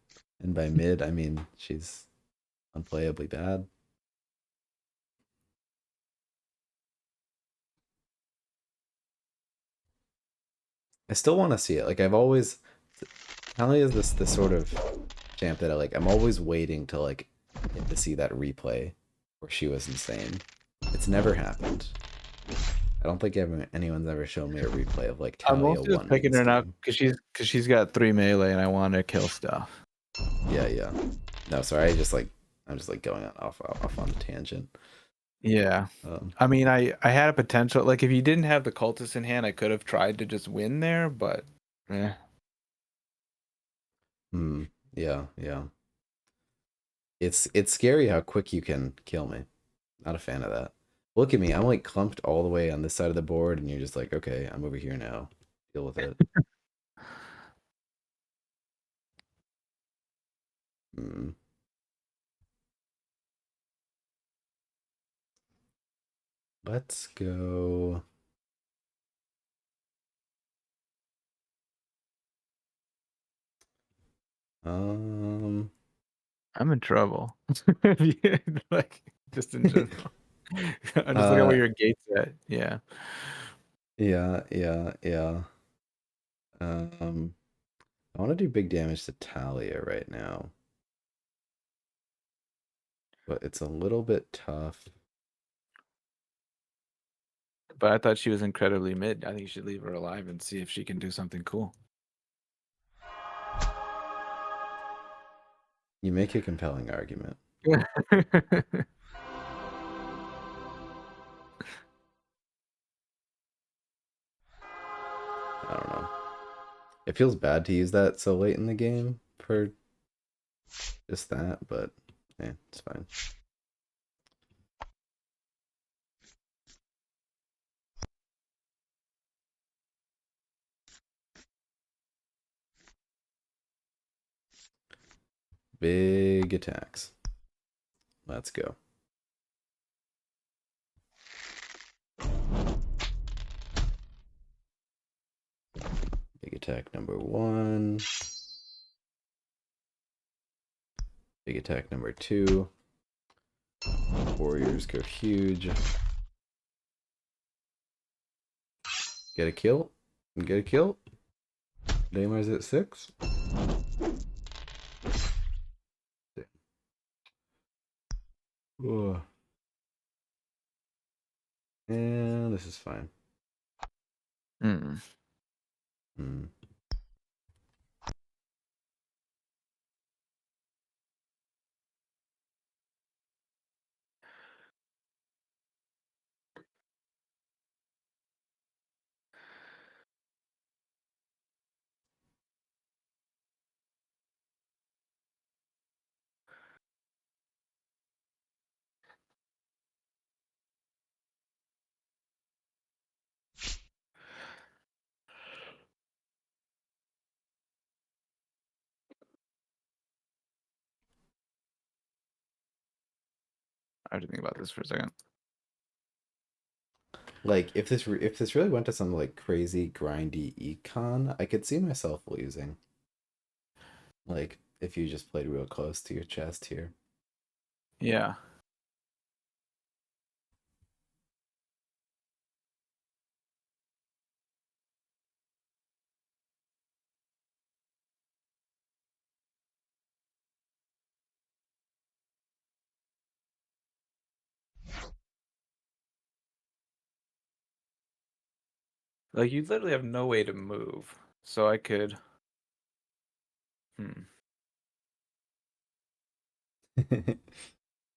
and by mid I mean she's unplayably bad. I still want to see it. Like I've always, Talia is this sort of champ that I'm always waiting to like get to see that replay where she was insane. It's never happened. I don't think anyone's ever shown me a replay of like I'm Talia mostly just 1 picking main her now steam. because she's got 3 melee and I want to kill stuff. Yeah, yeah. No, sorry. I'm just like going off on a tangent. Yeah. Um, I mean, I had a potential. Like, if you didn't have the cultist in hand, I could have tried to just win there, but yeah. hmm. Yeah, yeah. It's scary how quick you can kill me. Not a fan of that. Look at me. I'm like clumped all the way on this side of the board, and you're just like, okay, I'm over here now. Deal with it. Hmm. Let's go. Um. I'm in trouble. Yeah, like, just in general. I'm just looking at uh. where your gate's at. Yeah. Yeah. Yeah. Yeah. I want to do big damage to Talia right now, but it's a little bit tough. But I thought she was incredibly mid. I think you should leave her alive and see if she can do something cool. You make a compelling argument. I don't know. It feels bad to use that so late in the game for just that, but yeah, it's fine. Big attacks. Let's go. Big attack number 1. Big attack number 2. Warriors go huge. Get a kill. Get a kill. Daymar's at 6. Ugh. And this is fine. Mm. Hmm. I have to think about this for a second. Like if this really went to some like crazy grindy econ, I could see myself losing. Like if you just played real close to your chest here. Yeah. Like you literally have no way to move. So I could hmm.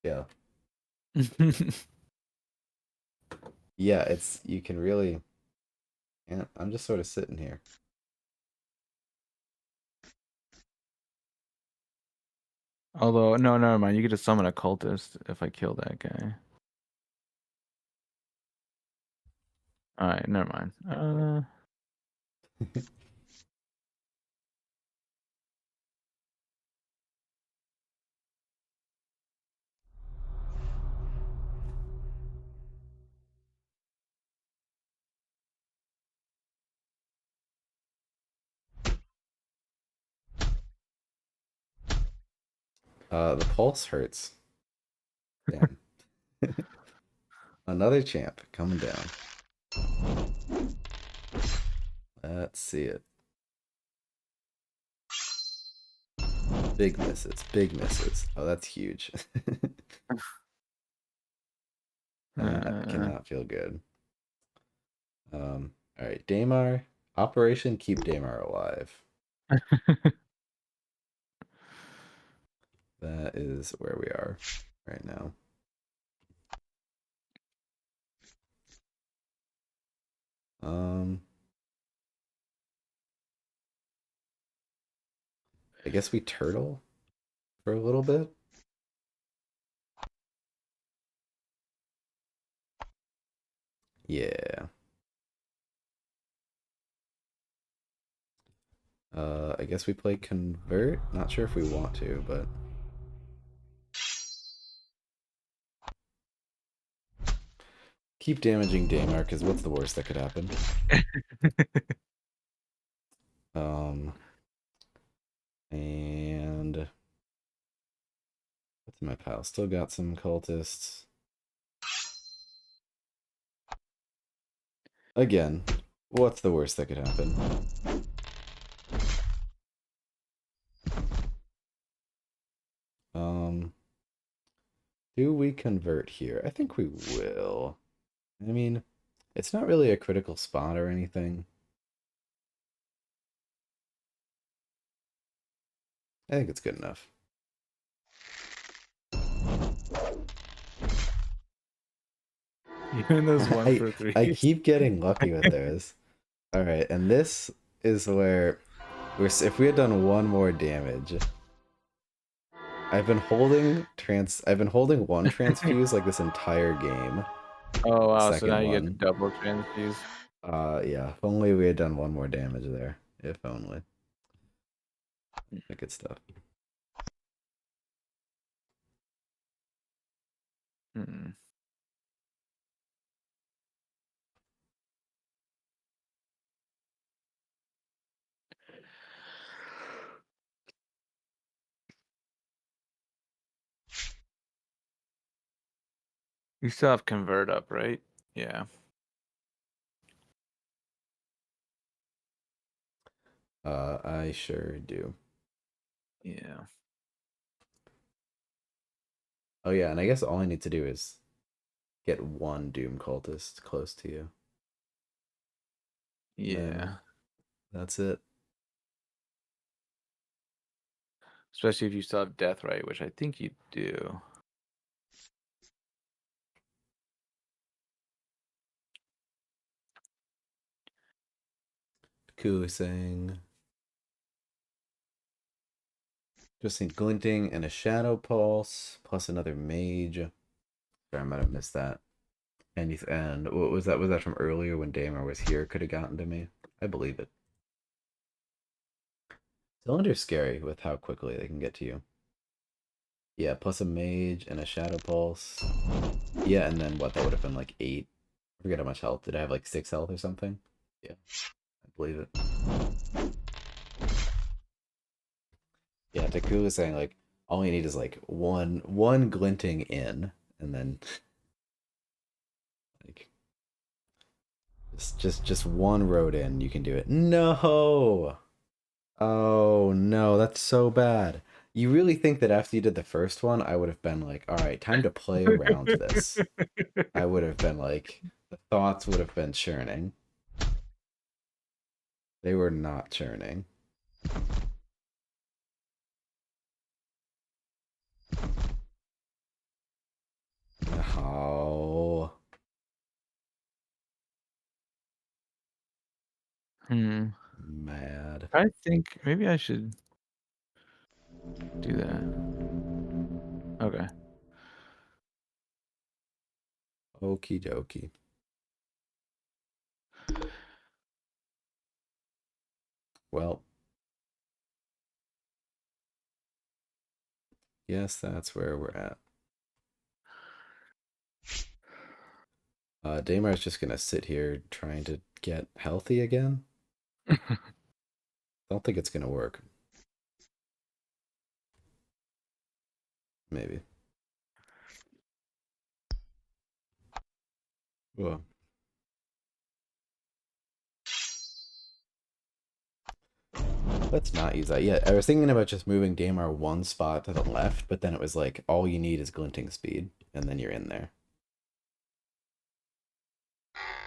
Yeah. Yeah, it's you can really yeah, I'm just sort of sitting here. Although no, never mind. You could just summon a cultist if I kill that guy. Alright, never mind. The pulse hurts. Damn. Another champ coming down. Let's see it. Big misses, big misses. Oh, that's huge. uh, Cannot feel good. All right, Daymar. Operation Keep Daymar Alive. That is where we are right now. Um, I guess we turtle for a little bit. Yeah. I guess we play convert. Not sure if we want to, but keep damaging Daymar because what's the worst that could happen? Um, and what's in my pile? Still got some cultists. Again, what's the worst that could happen? Um, do we convert here? I think we will. I mean, it's not really a critical spot or anything. I think it's good enough. Even those one I for I threes. keep getting lucky with those. All right, and this is where if we had done one more damage. I've been holding one transfuse like this entire game. Oh The wow, so now second you get the one. double transfuse. Yeah, if only we had done one more damage there. If only. Good stuff. Hmm. You still have convert up, right? Yeah. I sure do. Yeah. Oh yeah, and I guess all I need to do is get one Doom cultist close to you. Then Yeah. that's it. Especially if you still have death right, which I think you do. Kusang. Just need Glinting and a Shadow Pulse, plus another Mage. Sorry, I might have missed that. And what was that? Was that from earlier when Damer was here? Could have gotten to me. I believe it. Cylinder's scary with how quickly they can get to you. Yeah, plus a Mage and a Shadow Pulse. Yeah, and then what? That would have been like 8 I forget how much health. Did I have like 6 health or something? Yeah, I believe it. Yeah, Taku was saying like all you need is like one glinting in, and then like just one road in, you can do it. No. Oh no, that's so bad. You really think that after you did the first one, I would have been like, all right, time to play around this. I would have been like, the thoughts would have been churning. They were not churning. Oh, mad. I think maybe I should do that. Okay. Okie dokie. Well, yes, that's where we're at. Daymar's just gonna sit here trying to get healthy again. Don't think it's gonna work. Maybe. Well, let's not use that yet. I was thinking about just moving Daymar one spot to the left, but then it was like all you need is glinting speed, and then you're in there.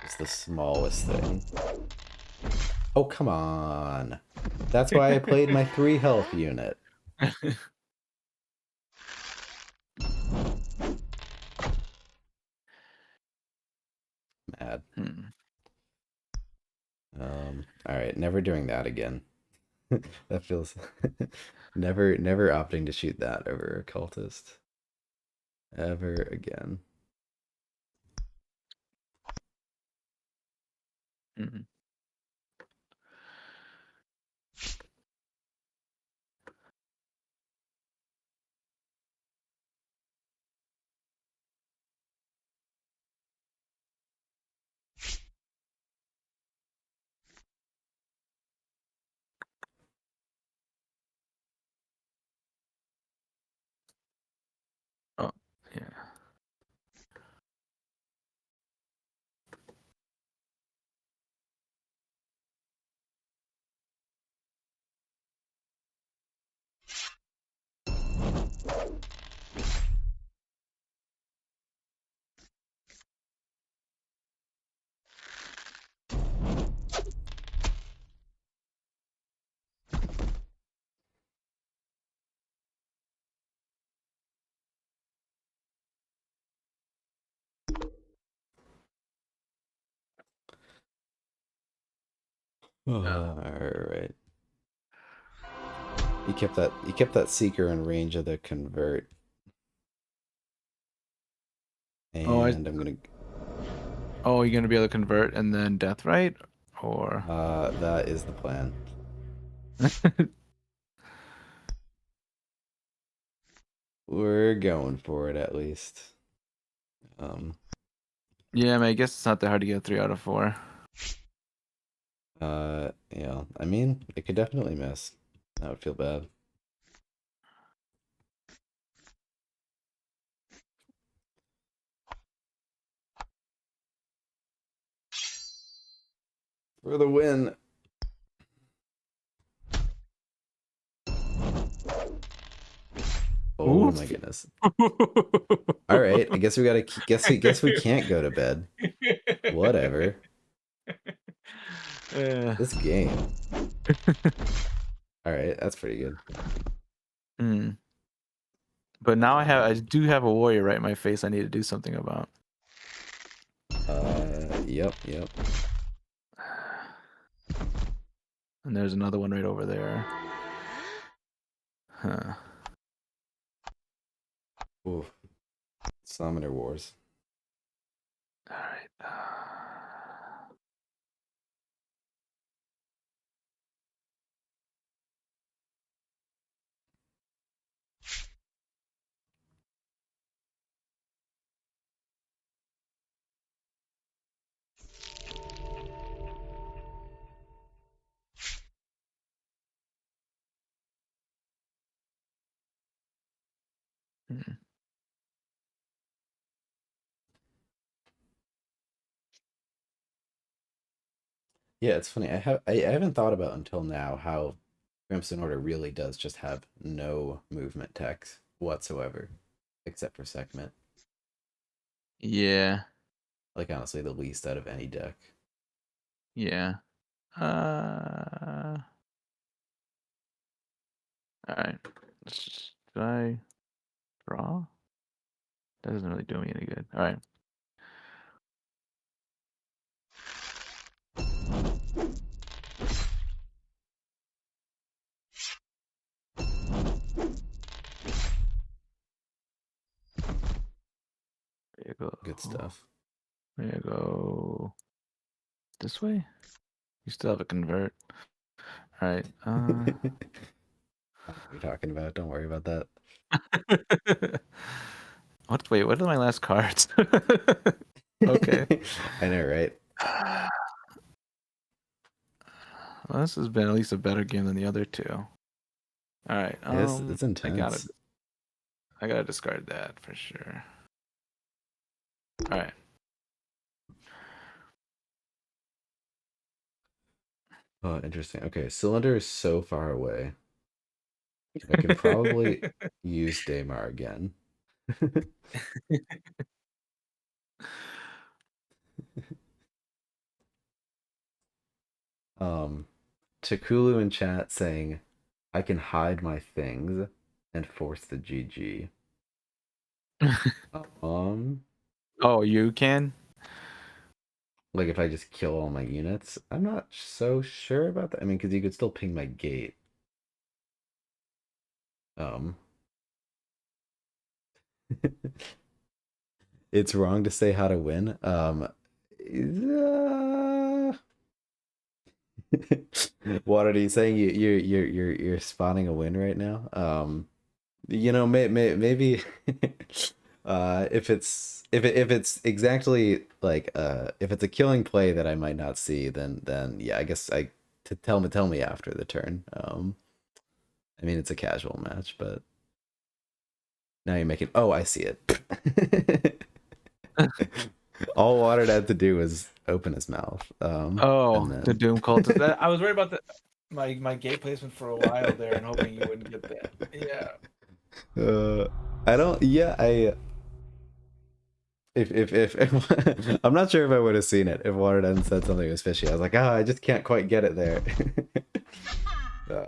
It's the smallest thing. Oh, come on. That's why I played my 3 health unit. Mad. All right, never doing that again. That feels never opting to shoot that over a cultist ever again. Oh, yeah. All right. He kept that seeker in range of the convert. Oh, And I'm gonna you're gonna be able to convert and then death right, or that is the plan. We're going for it at least. Yeah, I mean, I guess it's not that hard to get 3 out of 4. Yeah, I mean, it could definitely miss. That would feel bad. For the win. Oh my Oof. goodness. All right, I guess we gotta guess we can't go to bed. Whatever. This game. All right, that's pretty good. But now I do have a warrior right in my face I need to do something about. Yep. And there's another one right over there. Huh. Oof. Summoner Wars. All right. Hmm. Yeah, it's funny. I haven't thought about until now how Crimson Order really does just have no movement text whatsoever, except for segment. Yeah. Like honestly, the least out of any deck. Yeah. All right. Should I draw? That doesn't really do me any good. All right. There you Good go. stuff. There you go. This way? You still have a convert. All right. I know what you're talking about. Don't worry about that. Wait, what are my last cards? Okay. I know, right? Well, this has been at least a better game than the other two. All right. It's I gotta intense. discard that for sure. All right. Oh, interesting. Okay, cylinder is so far away. I can probably use Daymar again. um, Takulu in chat saying, "I can hide my things and force the GG." Um, Oh, you can? like if I just kill all my units, I'm not so sure about that. I mean, because you could still ping my gate. Um, it's wrong to say how to win. What are you saying? You're spawning a win right now. Maybe if it's exactly like if it's a killing play that I might not see, then yeah, I guess I to tell me after the turn. I mean it's a casual match, but now you're making I see it. All Watered had to do was open his mouth. Oh, And the then Doom cultist. I was worried about my gate placement for a while there and hoping you wouldn't get that. Yeah. I don't. Yeah, I. If I'm not sure if I would have seen it if Watered hadn't said something was fishy. I was like, I just can't quite get it there. uh,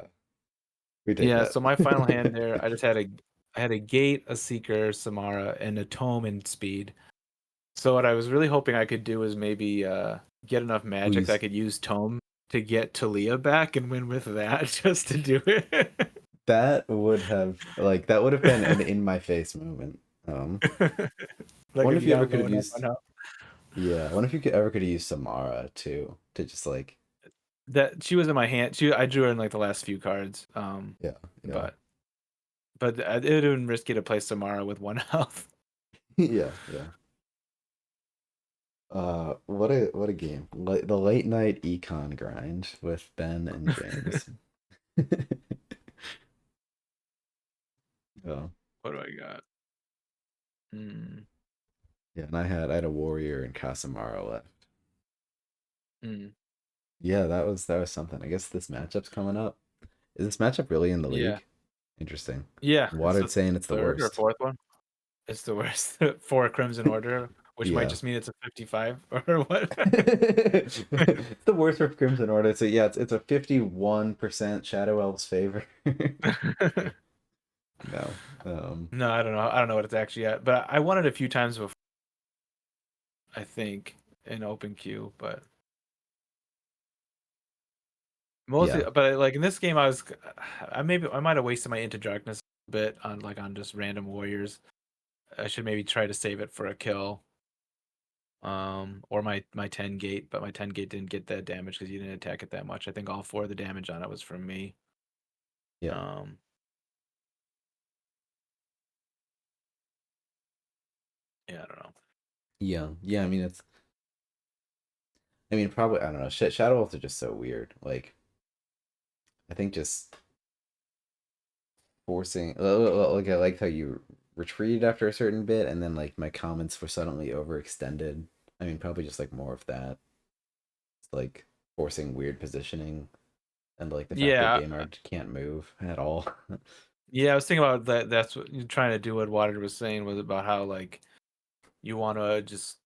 we take Yeah, that. so my final hand there, I had a gate, a seeker, Samara, and a tome in speed. So what I was really hoping I could do is maybe get enough magic that I Please. could use tome to get Talia back and win with that just to do it. That would have been an in my face moment. Like Wonder if if you you got ever him could have going up used on how yeah, wonder if you could ever could have used Samara too to just like that she was in my hand. I drew her in like the last few cards. yeah, yeah. But it would have been risky to play Samara with one health. Yeah, yeah. What a game. The late night econ grind with Ben and James. Oh, What do I got? Mm, yeah, and I had a warrior and Casamaro left. mm, Yeah, that was something. I guess this matchup's coming up. Is this matchup really in the yeah, league? Interesting. yeah. It's Watered the saying it's the third or worst. fourth one. It's the worst for Crimson Order, which might Yeah. just mean it's a 55 or what. It's the worst for Crimson Order. So yeah, it's a 51% Shadow Elves favor. No. No, I don't know. I don't know what it's actually at, but I won it a few times before. I think in open queue, but mostly. Yeah. But like in this game, I might have wasted my Into Darkness a bit on just random warriors. I should maybe try to save it for a kill. Or my 10 gate, but my 10 gate didn't get that damage because you didn't attack it that much. I think all 4 of the damage on it was from me. Yeah. Um, yeah, I don't know. Yeah. Yeah, I mean probably I don't know. Shadow Elves are just so weird. Like I think just forcing like I like how you retreated after a certain bit, and then like my comments were suddenly overextended. I mean, probably just like more of that. It's like forcing weird positioning and like the fact that Yeah, Daymar can't move at all. yeah. I was thinking about that. That's what you're trying to do. What Water was saying was about how like you want to just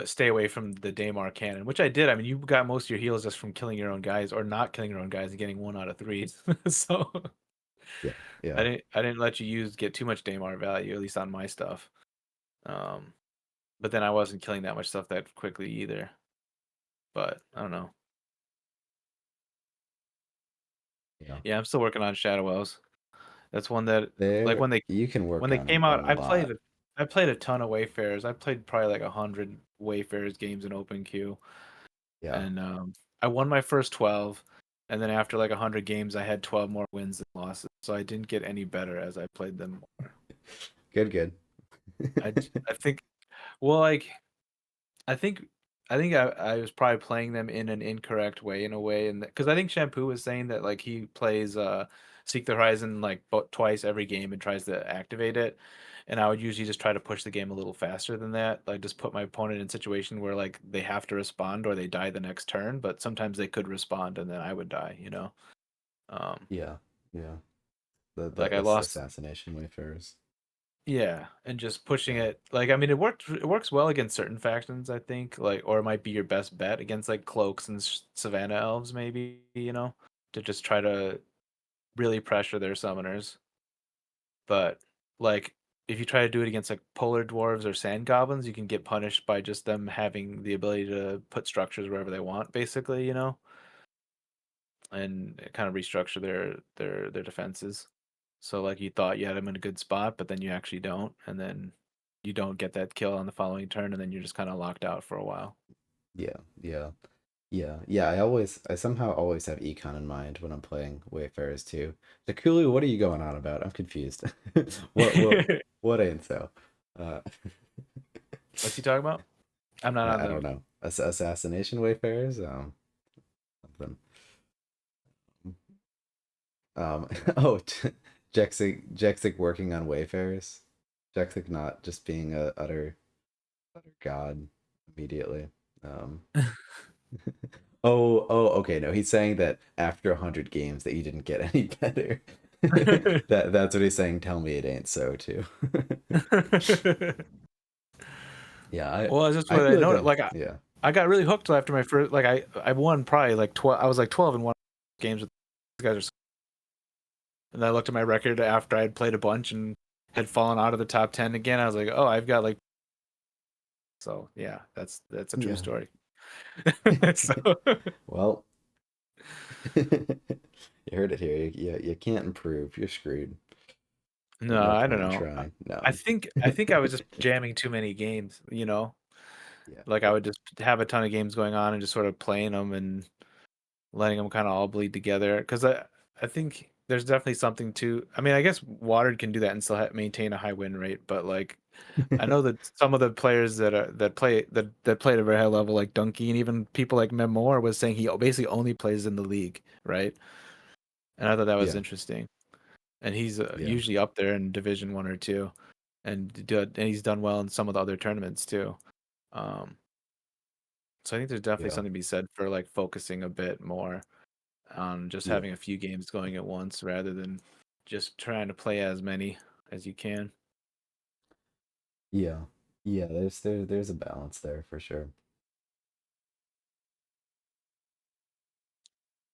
stay away from the Daymar cannon, which I did. I mean, you got most of your heals just from killing your own guys or not killing your own guys and getting 1 out of 3. So Yeah, I yeah, didn't let you get too much Daymar value, at least on my stuff. Um, but then I wasn't killing that much stuff that quickly either. But I don't know. yeah. Yeah, I'm still working on Shadow Wells. That's one that like There, you can when work they on came a out, lot. I played a ton of Wayfarers. I played probably like 100 Wayfarers games in open queue, Yeah, and I won my first 12, and then after like 100 games, I had 12 more wins than losses. So I didn't get any better as I played them more. good, good. I think well like I think I was probably playing them in an incorrect way in a way, and because I think Shampoo was saying that like he plays Seek the Horizon like twice every game and tries to activate it, and I would usually just try to push the game a little faster than that, like just put my opponent in a situation where like they have to respond or they die the next turn, but sometimes they could respond and then I would die, you know. Um, Yeah, yeah. like I This lost assassination wayfarers. Yeah, and just pushing Yeah, it. Like I mean, it works well against certain factions, I think. Like, or it might be your best bet against like cloaks and Savannah elves, maybe. To just try to really pressure their summoners. But like, if you try to do it against like polar dwarves or sand goblins, you can get punished by just them having the ability to put structures wherever they want, basically. And kind of restructure their defenses. So like you thought you had them in a good spot, but then you actually don't, and then you don't get that kill on the following turn, and then you're just kind of locked out for a while. yeah, yeah. Yeah. I somehow always have econ in mind when I'm playing Wayfarers too. Takulu, what are you going on about? I'm confused. What, what ain't so? Uh, What's he talking about? I'm not on I don't the. know. Assassination Wayfarers? Something. Oh, Jexik working on Wayfarers. Jexik not just being a utter god immediately. Um, okay. No, he's saying that after 100 games that you didn't get any better. That's what he's saying. Tell me it ain't so too. Yeah, Well, it's just I what I feel like noticed. Like yeah, I got really hooked after my first. Like I won probably like 12. I was like 12 in one games with these guys. And I looked at my record after I had played a bunch and had fallen out of the top 10 again. I was like, oh, I've got like. So yeah, that's a true yeah. story. So. Well, you heard it here. You can't improve. You're screwed. No, No I don't point in know. trying. I No. think I think I was just jamming too many games, Yeah, Like I yeah, would just have a ton of games going on and just sort of playing them and letting them kind of all bleed together. Because I think there's definitely something to. I mean, I guess Watered can do that and still maintain a high win rate. But like, I know that some of the players that play at a very high level, like Donkey and even people like Memor, was saying he basically only plays in the league, right? And I thought that was yeah, interesting. And he's yeah, usually up there in Division 1 or 2, and he's done well in some of the other tournaments too. Um, so I think there's definitely yeah, something to be said for like focusing a bit more on just yeah, having a few games going at once rather than just trying to play as many as you can. yeah, yeah. There's a balance there for sure.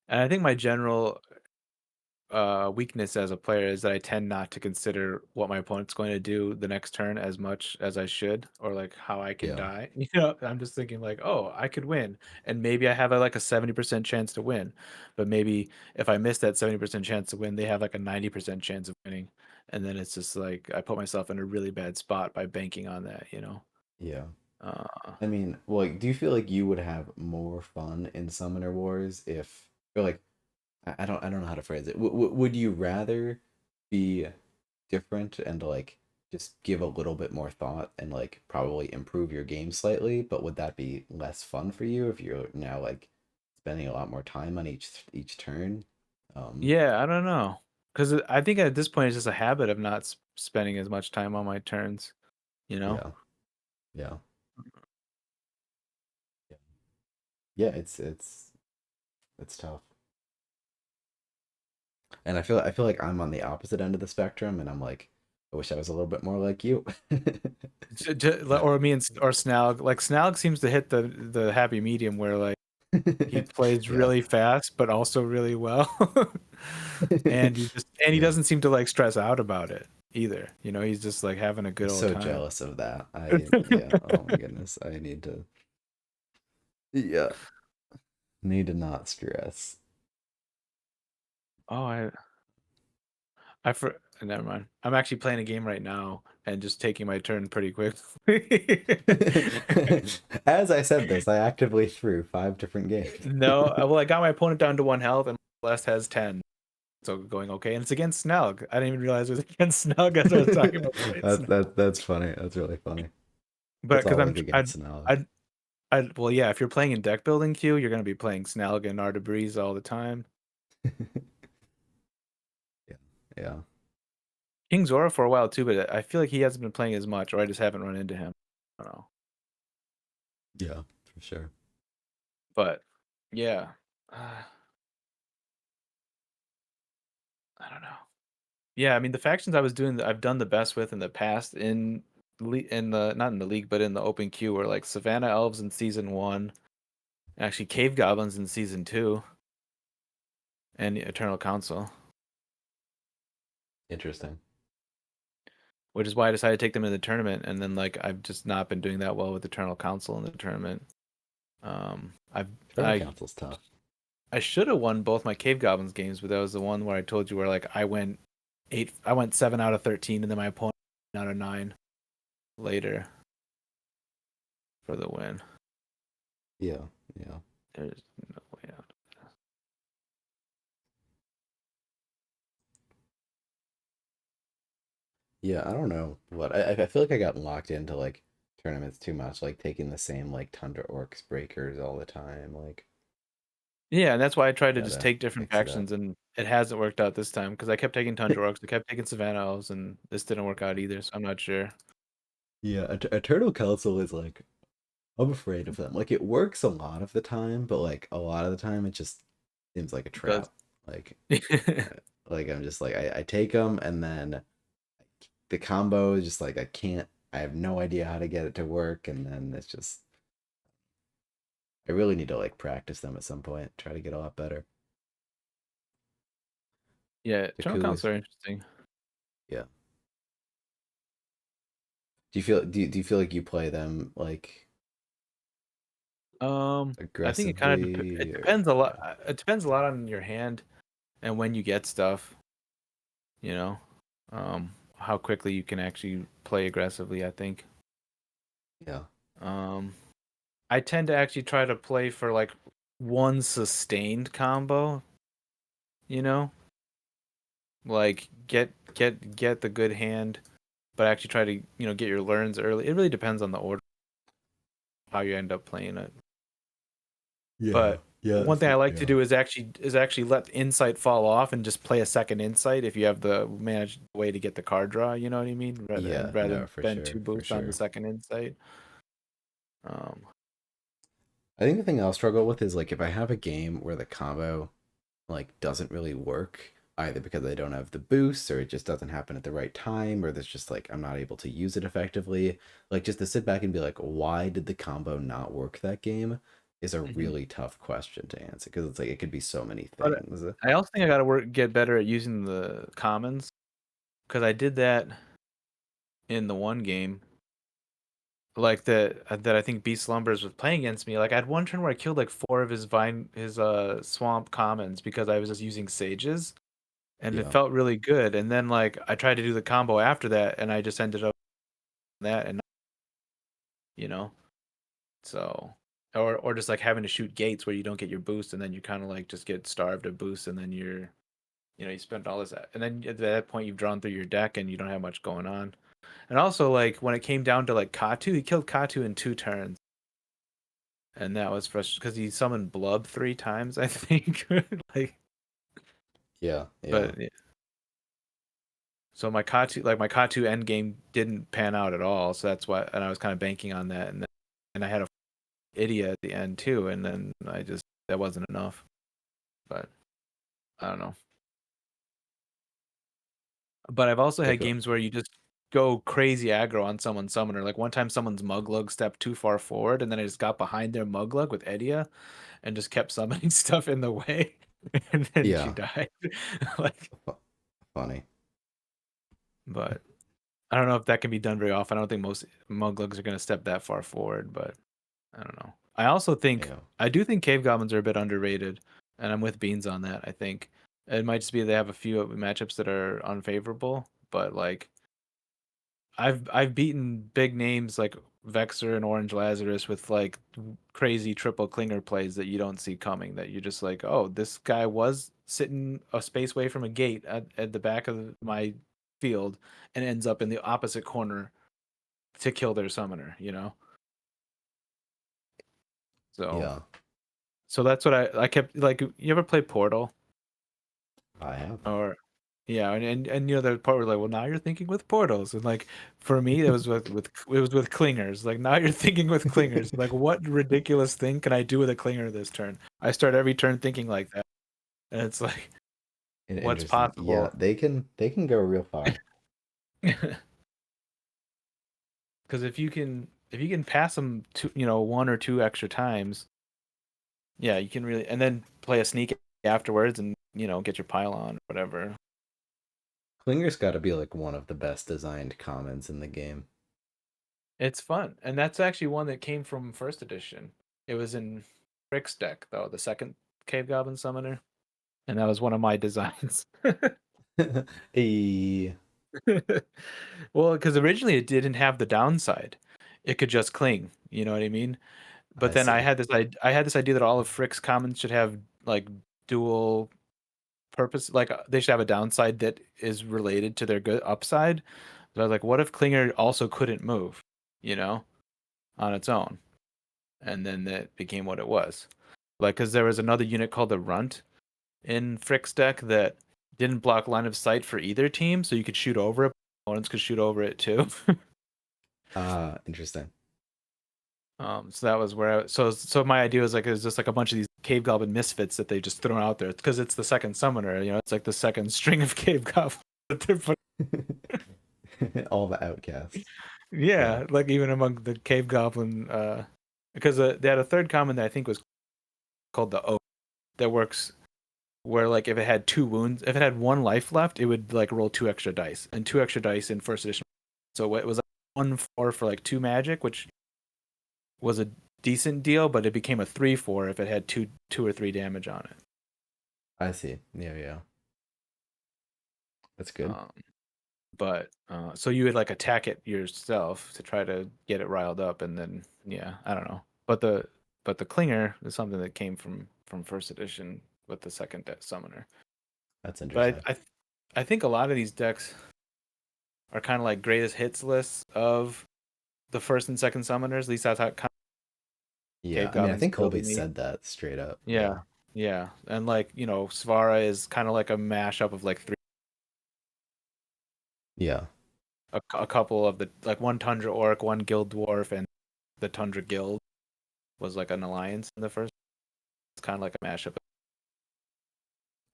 And I think my general weakness as a player is that I tend not to consider what my opponent's going to do the next turn as much as I should, or like how I can Yeah, die. I'm just thinking like, oh, I could win, and maybe I have like a 70% chance to win, but maybe if I miss that 70% chance to win, they have like a 90% chance of winning, and then it's just like I put myself in a really bad spot by banking on that. yeah. Uh, I mean, well, like, do you feel like you would have more fun in Summoner Wars if, or like, I don't know how to phrase it. Would you rather be different and like just give a little bit more thought and like probably improve your game slightly, but would that be less fun for you if you're now like spending a lot more time on each turn? Um, yeah, I don't know, because I think at this point it's just a habit of not spending as much time on my turns, you know? Yeah. Yeah. Yeah. Yeah, it's tough. And I feel like I'm on the opposite end of the spectrum, and I'm like, I wish I was a little bit more like you. Or me and or Snaug. Like Snaug seems to hit the happy medium where like he plays Yeah. really fast but also really well. And he Yeah. doesn't seem to like stress out about it either. You know, he's just like having a I'm good old so time. jealous of that. Yeah, oh my goodness. I need to, yeah, need to not stress. Oh, I for never mind. I'm actually playing a game right now and just taking my turn pretty quickly. As I said this, I actively threw 5 different games. No, well, I got my opponent down to 1 health, and my last has 10, so going okay. And it's against Snug. I didn't even realize it was against Snug as I was talking about playing Snug. That's funny. That's really funny. But It's because always against Snell. well, yeah, if you're playing in deck building queue, you're gonna be playing Snalg and Artebriz all the time. Yeah. Yeah. King Zora for a while too, but I feel like he hasn't been playing as much, or I just haven't run into him. I don't know. Yeah, for sure. But yeah, I don't know. Yeah, I mean the factions I've done the best with in the past in the not in the league but in the open queue were like Savannah Elves in season 1, actually Cave Goblins in season 2, and Eternal Council, Interesting. which is why I decided to take them in the tournament. And then like I've just not been doing that well with Eternal Council in the tournament. I've Turtle Council's tough. I should have won both my Cave Goblins games, but that was the one where I told you where like I went 7 out of 13, and then my opponent out of 9 later for the win. Yeah, yeah. There's no way out. Yeah, I don't know what I feel like I got locked into like tournaments too much, like taking the same like Tundra Orcs breakers all the time. Like Yeah, and that's why I tried to just gotta take different mix it up. factions, and it hasn't worked out this time because I kept taking Tundra Orcs, I kept taking Savannah Elves, and this didn't work out either. So I'm not sure. Yeah, a Turtle Council is like I'm afraid of them. Like it works a lot of the time, but like a lot of the time it just seems like a It does. trap. Like like I'm just like I take them and then the combo is just like I have no idea how to get it to work, and then it's just I really need to like practice them at some point, try to get a lot better. Yeah, Eternal Jakku is Council are interesting. yeah. Do you feel like you play them like I think it kind of it aggressively or depends a lot. yeah. It depends a lot on your hand and when you get stuff. You know, how quickly you can actually play aggressively. I think. Yeah. Um, I tend to actually try to play for like one sustained combo. You know, like get the good hand, but actually try to get your learns early. It really depends on the order how you end up playing it. Yeah. But Yeah. one thing I like to Yeah. do is actually let insight fall off and just play a second insight if you have the managed way to get the card draw. You know what I mean? Yeah. Rather No, than for spend two sure. For boosts on the sure. second insight. Um, I think the thing I'll struggle with is like if I have a game where the combo like doesn't really work either because I don't have the boost or it just doesn't happen at the right time or there's just like I'm not able to use it effectively. Like just to sit back and be like, why did the combo not work that game is a mhm. really tough question to answer because it's like it could be so many But things. I also think I got to get better at using the commons because I did that in the one game. Like that I think Beast Slumbers was playing against me. Like I had one turn where I killed like 4 of his swamp commons because I was just using sages, and it Yeah. felt really good. And then like I tried to do the combo after that, and I just ended up that, and you know, so or just like having to shoot gates where you don't get your boost, and then you kind of like just get starved of boost, and then you spent all this, and then at that point you've drawn through your deck and you don't have much going on. And also like when it came down to like Katu, he killed Katu in 2 turns. And that was frustrating because he summoned Blub 3 times, I think. Like, Yeah. Yeah. but So my Katu end game didn't pan out at all. So that's why, and I was kind of banking on that, and I had a Idia at the end too, and then that wasn't enough. But I don't know. But I've also had Like, games where you just go crazy aggro on someone's summoner. Like one time someone's Muglug stepped too far forward, and then I just got behind their Muglug with Edia and just kept summoning stuff in the way, and then she yeah, died. Like, fu- funny. but I don't know if that can be done very often. I don't think most Muglugs are going to step that far forward, but I don't know. Yeah. I do think cave goblins are a bit underrated, and I'm with Beans on that. I think it might just be they have a few matchups that are unfavorable, but like I've beaten big names like Vexer and Orange Lazarus with like crazy triple clinger plays that you don't see coming. That you're just like, oh, this guy was sitting a space away from a gate at the back of my field and ends up in the opposite corner to kill their summoner. You know, so Yeah, so that's what I kept like. You ever play Portal? I have. Or yeah, and you know the part where like, well, now you're thinking with portals, and like for me it was with clingers. Like now you're thinking with clingers. Like what ridiculous thing can I do with a clinger this turn? I start every turn thinking like that, and it's like what's Interesting. Yeah, possible? they can go real far. Because if you can pass them two, one or two extra times, yeah, you can really, and then play a sneak afterwards, and get your pile on, whatever. Klinger's got to be like one of the best designed commons in the game. It's fun, and that's actually one that came from first edition. It was in Frick's deck though, the second Cave Goblin Summoner, and that was one of my designs. Eh, Well, because originally it didn't have the downside; it could just cling. You know what I mean? But I then see. I had this idea that all of Frick's commons should have like dual purpose, like they should have a downside that is related to their good upside. So I was like, what if Klinger also couldn't move? You know, on its own. And then that became what it was. Like, because there was another unit called the Runt in Frick's deck that didn't block line of sight for either team, so you could shoot over it. Opponents could shoot over it too. Interesting. So that was where so my idea was like it was just like a bunch of these cave goblin misfits that they just throw out there because it's the second summoner. It's like the second string of cave goblins that they're putting. All the outcasts. Yeah. Yeah, like even among the cave goblin, because they had a third common that I think was called the O that works where like if it had two wounds, if it had one life left, it would like roll two extra dice and two extra dice in first edition. So it was like 1/4 for like two magic, which was a decent deal, but it became a 3/4 if it had two or three damage on it. I see. Yeah, yeah. That's good. Um, but so you would like attack it yourself to try to get it riled up, and then yeah, I don't know. But the clinger is something that came from first edition with the second summoner. That's But interesting. I think a lot of these decks are kind of like greatest hits lists of the first and second summoners. At least that's how kind of Yeah. Cave I mean, I Goblin's think feel to Colby me. said that straight up. Yeah. Yeah, yeah, and like Svara is kind of like a mashup of like three, Yeah. a couple of the like one Tundra Orc, one Guild Dwarf, and the Tundra Guild was like an alliance in the first. It's kind of like a mashup.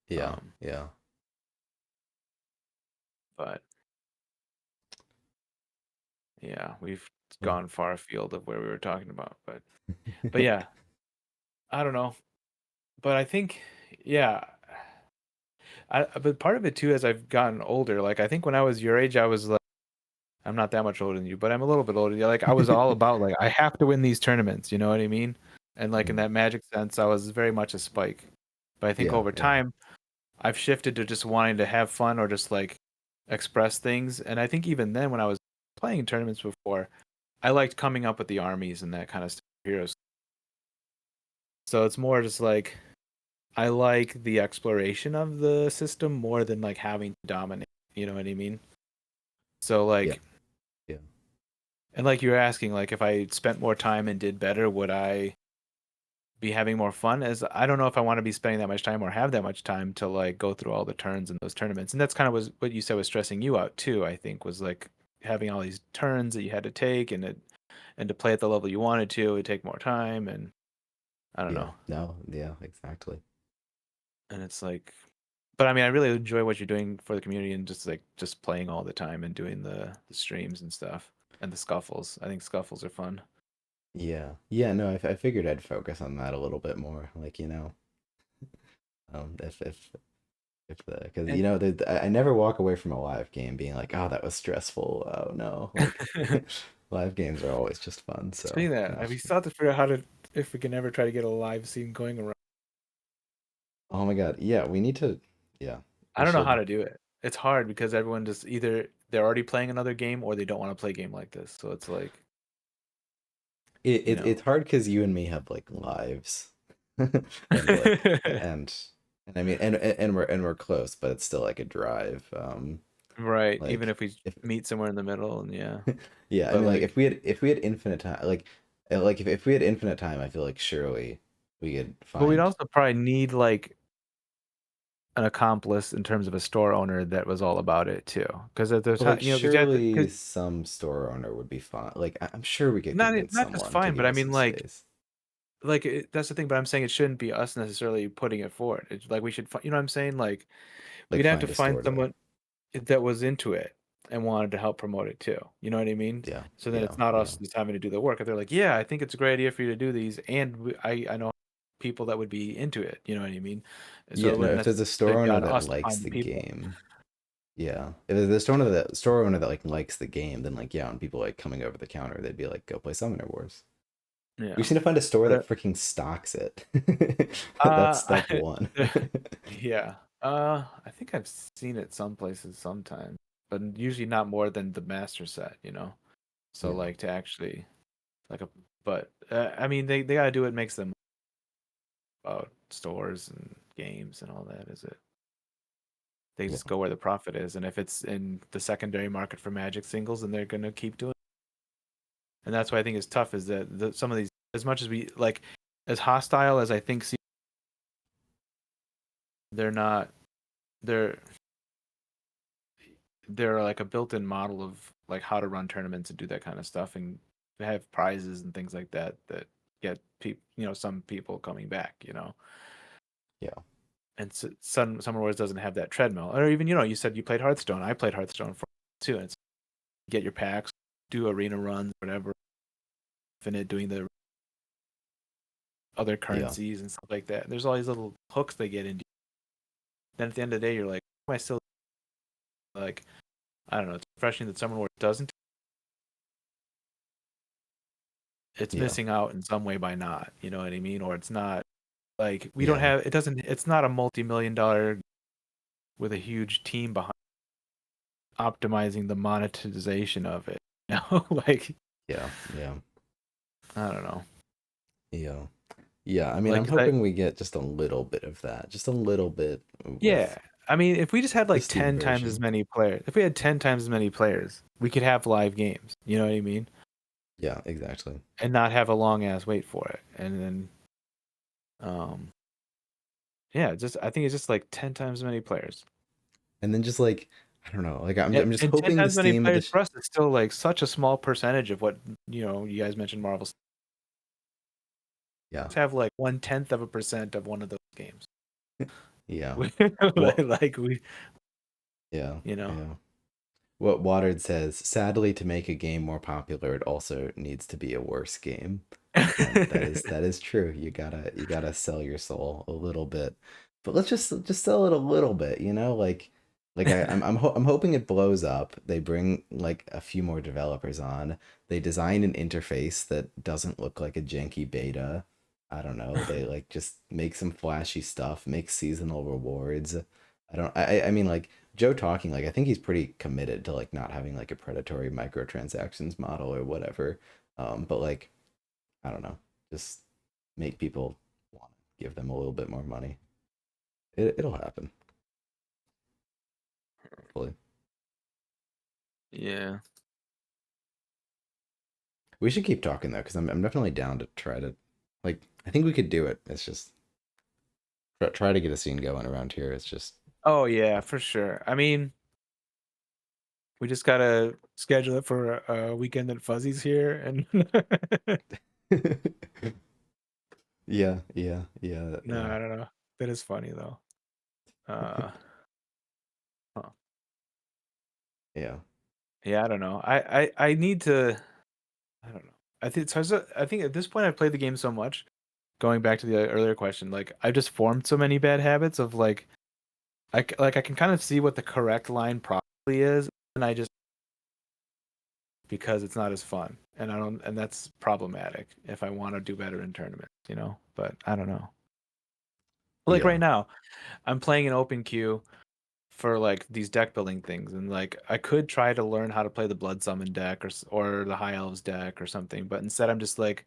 Yeah. Um, Yeah. but yeah, we've Well. gone far afield of where we were talking about, but yeah, I don't know, but I think yeah. But part of it too, as I've gotten older, like I think when I was your age, I was like, I'm not that much older than you, but I'm a little bit older. Like I was all about like I have to win these tournaments, you know what I mean? And like in Mm. that Magic sense, I was very much a Spike. But I think Yeah, over yeah. time, I've shifted to just wanting to have fun or just like express things. And I think even then, when I was playing in tournaments before, I liked coming up with the armies and that kind of stuff, heroes. So it's more just like I like the exploration of the system more than like having to dominate. You know what I mean? So Yeah. like, Yeah. and like you were asking, like if I spent more time and did better, would I be having more fun, as I don't know if I want to be spending that much time or have that much time to like go through all the turns in those tournaments. And that's kind of was what you said was stressing you out too, I think, was like having all these turns that you had to take and to play at the level you wanted to, it'd take more time and I don't Yeah. know. No. Yeah. Exactly. And it's like but I mean I really enjoy what you're doing for the community and just like just playing all the time and doing the streams and stuff and the scuffles. I think scuffles are fun. Yeah. Yeah. No. I figured I'd focus on that a little bit more. Like if the because And I never walk away from a live game being like, oh, that was stressful. Oh no. Like live games are always just fun. So speaking of that, no. have you thought to figure out how to if we can ever try to get a live scene going around? Oh my God. Yeah. We need to. Yeah. I We don't know how should. to do it. It's hard because everyone just either they're already playing another game or they don't want to play a game like this. So it's like, you know. It's hard because you and me have like lives, and like and and I mean and we're close, but it's still like a drive. Right. Even Like if we if meet somewhere in the middle and yeah. yeah, I But mean like like if we had infinite time, like if we had infinite time, I feel like surely we could but we'd find. also probably need like an accomplice in terms of a store owner that was all about it too. Because at the But time, like you know, because you have to, surely cause some store owner would be fine. Like I'm sure we could not convince not just someone to fine, but give I us mean some like space. that's the thing. But I'm saying it shouldn't be us necessarily putting it forward. It's like we should, you know what I'm saying? Like Like we'd have to find a find store to. someone that was into it and wanted to help promote it too. You know what I mean? Yeah, So then yeah, it's not yeah. us just having to do the work. If they're like, yeah, I think it's a great idea for you to do these, and I know people that would be into it. You know what I mean? So Yeah, it no, wouldn't if there's a store necessarily be owner on that us to likes find the the people. game, yeah. If there's a store owner that like likes the game, then like yeah, when people like coming over the counter, they'd be like, go play Summoner Wars. We Yeah. just need to find a store But that freaking stocks it. That's step I, one. yeah. I think I've seen it some places sometimes, but usually not more than the master set. You know. So Yeah, like to actually like a, but I mean they gotta do what makes them about stores and games and all that, is it? They yeah, just go where the profit is, and if it's in the secondary market for Magic singles, then they're gonna keep doing it. And that's why I think it's tough is that some of these, as much as we like, as hostile as I think, they're not. They're they're like a built-in model of like how to run tournaments and do that kind of stuff, and they have prizes and things like that that get people, some people coming back, yeah, and Summer Wars doesn't have that treadmill. Or even you said you played Hearthstone. I played Hearthstone for too, and it's get your packs, do arena runs, whatever, infinite doing the other yeah, currencies and stuff like that. And there's all these little hooks they get into. Then at the end of the day, you're like, why am I still like? I don't know. It's refreshing that Summer Wars doesn't. It's yeah, missing out in some way by not. You know what I mean? Or it's not like we don't yeah, have. It doesn't. It's not a multi-million-dollar with a huge team behind optimizing the monetization of it. Like yeah, yeah, I don't know. yeah. Yeah, I mean, I'm Like I hoping we get just a little bit of that, just a little bit yeah. with I mean, if we just had the like Steam 10 times as version. many players, if we had 10 times as many players, we could have live games. You know what I mean? Yeah, exactly. And not have a long ass wait for it. And then um yeah, just I think it's just like 10 times as many players. And then just like I don't know, like I'm just And 10 hoping the times as many Steam players edition. for us is still like such a small percentage of what, you guys mentioned Marvel Yeah, have like 1/10 of a percent of one of those games. yeah. Well, Like we, yeah, you know. yeah. What Watered says, sadly, to make a game more popular, it also needs to be a worse game. And that is true. You gotta sell your soul a little bit. But let's just sell it a little bit, like I'm hoping it blows up. They bring like a few more developers on. They design an interface that doesn't look like a janky beta. I don't know. They like just make some flashy stuff, make seasonal rewards. I don't I mean like Joe talking like I think he's pretty committed to like not having like a predatory microtransactions model or whatever. But like I don't know, just make people want to give them a little bit more money. It'll happen, hopefully. Yeah. We should keep talking though, because I'm definitely down to try to like I think we could do it. It's just try to get a scene going around here. It's just Oh yeah, for sure. I mean, we just gotta schedule it for a weekend that Fuzzy's here, and yeah, yeah, yeah, no, yeah, I don't know. That is funny though. Uh, huh. yeah. Yeah, I don't know. I need to. I don't know. I think so. I think at this point I've played the game so much. Going back to the earlier question, like I've just formed so many bad habits of like like I can kind of see what the correct line probably is, and I just because it's not as fun, and I don't, and that's problematic if I want to do better in tournaments, you know. But I don't know. Like right Yeah. now, I'm playing an open queue for like these deck building things, and like I could try to learn how to play the Blood Summon deck or the High Elves deck or something, but instead I'm just like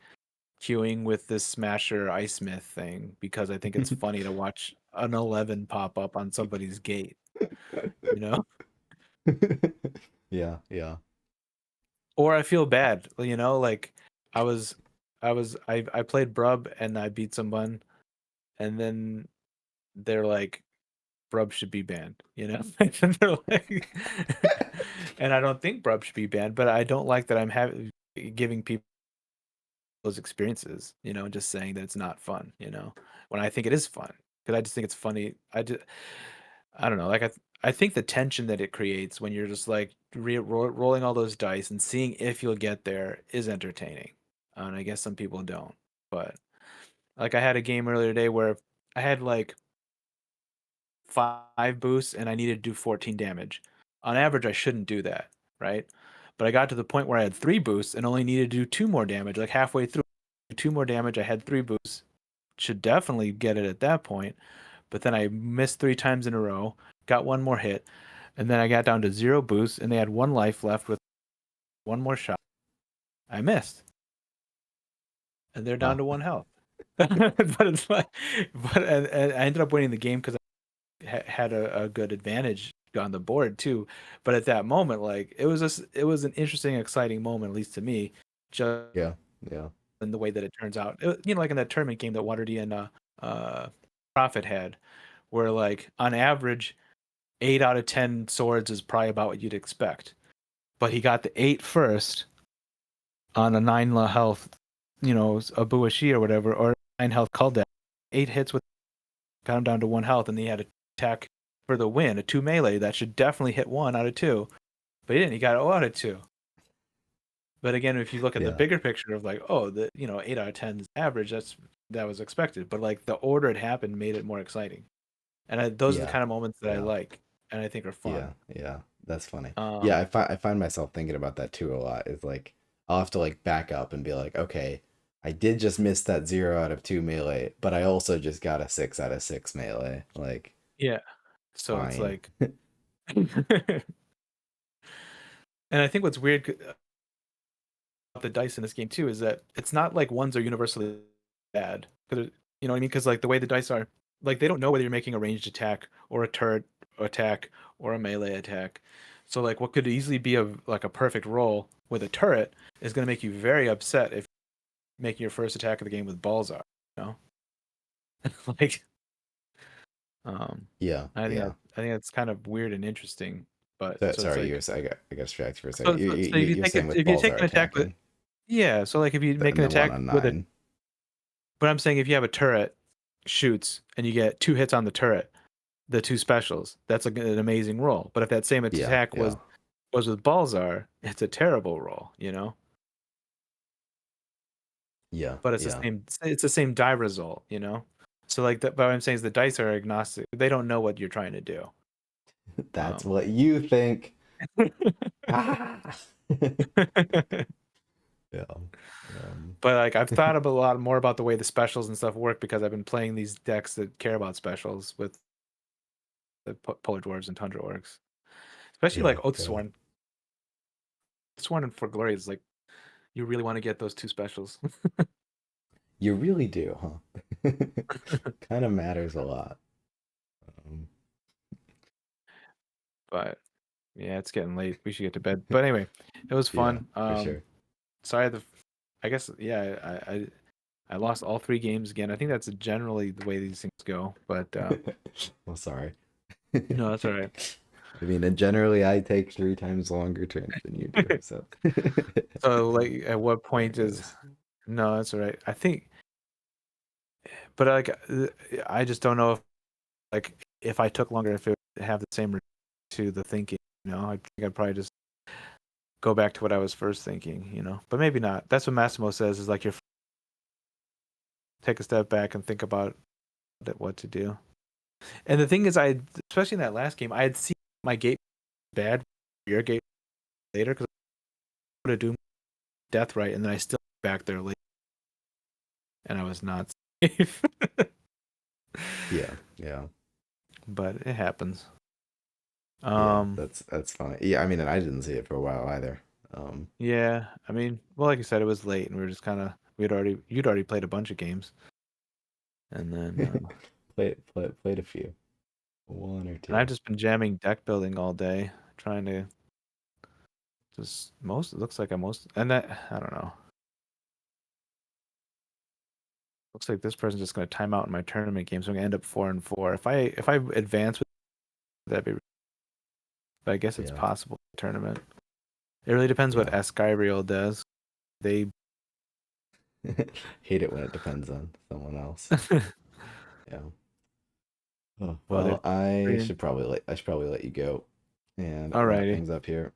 queuing with this Smasher Ice Smith thing because I think it's funny to watch an 11 pop up on somebody's gate, you know? Yeah, yeah. Or I feel bad, you know, like I was I played Brub and I beat someone and then they're like Brub should be banned, you know? And they're like and I don't think Brub should be banned, but I don't like that I'm having giving people those experiences, you know, and just saying that it's not fun, you know, when I think it is fun because I just think it's funny. I don't know, like I think the tension that it creates when you're just like rolling all those dice and seeing if you'll get there is entertaining. And I guess some people don't, but like I had a game earlier today where I had like 5 boosts and I needed to do 14 damage. On average, I shouldn't do that, right? But I got to the point where I had 3 boosts and only needed to do 2 more damage. Like halfway through, 2 more damage, I had 3 boosts. Should definitely get it at that point. But then I missed 3 times in a row, got one more hit, and then I got down to 0 boosts, and they had 1 life left with one more shot. I missed, and they're down Wow. to 1 health. But it's like, and I ended up winning the game because had a good advantage on the board too. But at that moment, like it was an interesting, exciting moment, at least to me, just Yeah, yeah. in the way that it turns out. You know, like in that tournament game that Waterdeep and uh, Prophet had, where like on average, 8 out of 10 swords is probably about what you'd expect. But he got the 8 first on a 9 health, you know, a Buashi or whatever, or 9 health Kuldak. 8 hits with got him down to 1 health, and he had to attack for the win. A 2 melee that should definitely hit 1 out of 2, but he didn't. He got 0 out of 2. But again, if you look at the Yeah. bigger picture of like, oh, the 8 out of 10 is average. That was expected. But like the order it happened made it more exciting, and those are the Yeah. kind of moments that I Yeah. like and I think are Yeah. fun. Yeah. That's funny. Yeah, Um, I find myself thinking about that too a lot. It's like I'll have to like back up and be like, okay, I did just miss that 0 out of 2 melee, but I also just got a 6 out of 6 melee. Like, yeah. So it's fine. like, and I think what's weird about the dice in this game too is that it's not like ones are universally bad. Because you know what I mean? Because like the way the dice are, like they don't know whether you're making a ranged attack or a turret attack or a melee attack. So like what could easily be a perfect roll with a turret is going to make you very upset if you're making your first attack of the game with balls out. You know, like um, Yeah. Yeah. I think that's kind of weird and interesting. But So, so it's sorry, like I got distracted for a second. so You, so, you so if you you're take saying it with if you balls take are an attack with attacking, yeah, so like if you make and an the one attack on with a nine. but I'm saying if you have a turret shoots and you get 2 hits on the turret, the 2 specials, that's an amazing roll. But if that same Yeah. attack Yeah. was with Balzar, it's a terrible roll, you know. Yeah. But Yeah. it's the same die result, you know. So like that, but what I'm saying is the dice are agnostic. They don't know what you're trying to do. That's Um, what you think. Ah! Yeah. Um, but like I've thought a lot more about the way the specials and stuff work because I've been playing these decks that care about specials with the Polar Dwarves and Tundra Orcs, especially yeah. like Yeah. Oathsworn. Oathsworn and For Glory is like you really want to get those 2 specials. You really do, huh? Kind of matters a lot. Um, But yeah, it's getting late. We should get to bed. But anyway, it was yeah, fun. for sure. Sorry the I guess yeah, I lost all 3 games again. I think that's generally the way these things go. But Well, sorry. no, that's all right. I mean, and generally I take 3 times longer turns than you do, so So like, at what there point it is is. no? That's all right. I think, but like, I just don't know if if I took longer, if it would have the same to the thinking. I think I'd probably just go back to what I was first thinking. But maybe not. That's what Massimo says is like you take a step back and think about what to do. And the thing is, especially in that last game, I had seen my gate bad, your gate later because I would have doomed death right, and then I still back there late, and I was not safe. Yeah, yeah, But it happens. yeah. Um, That's fine. Yeah, I mean, and I didn't see it for a while either. Um, yeah. I mean, well, like you said, it was late, and we were just kind of you'd already played a bunch of games, and then played a few, one or and I've two. just been jamming deck building all day, trying to just most. It looks like I most, and that I don't know. Looks like this person's just going to time out in my tournament game, so I'm going to end up 4-4. If I advance with that, be, but I guess it's Yeah, possible tournament. It really depends what yeah. Eskyriel does. They Hate it when it depends on someone else. Yeah. Oh, well, they're well, I should probably let you go and wrap alrighty, things up here.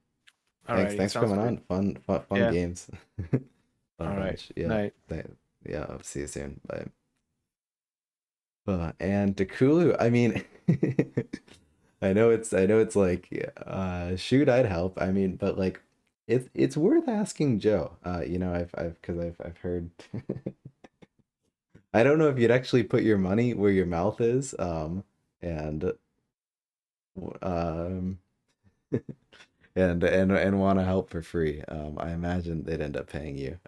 alrighty, Thanks for sounds coming great. on. Fun Yeah, games. Fun all right. bunch. Yeah. Night. Yeah. I'll see you soon. Bye. And Dekulu, I mean, I know it's like, shoot, I'd help. I mean, but like, it's worth asking Joe. Because I've heard. I don't know if you'd actually put your money where your mouth is. And um, and want to help for free. I imagine they'd end up paying you.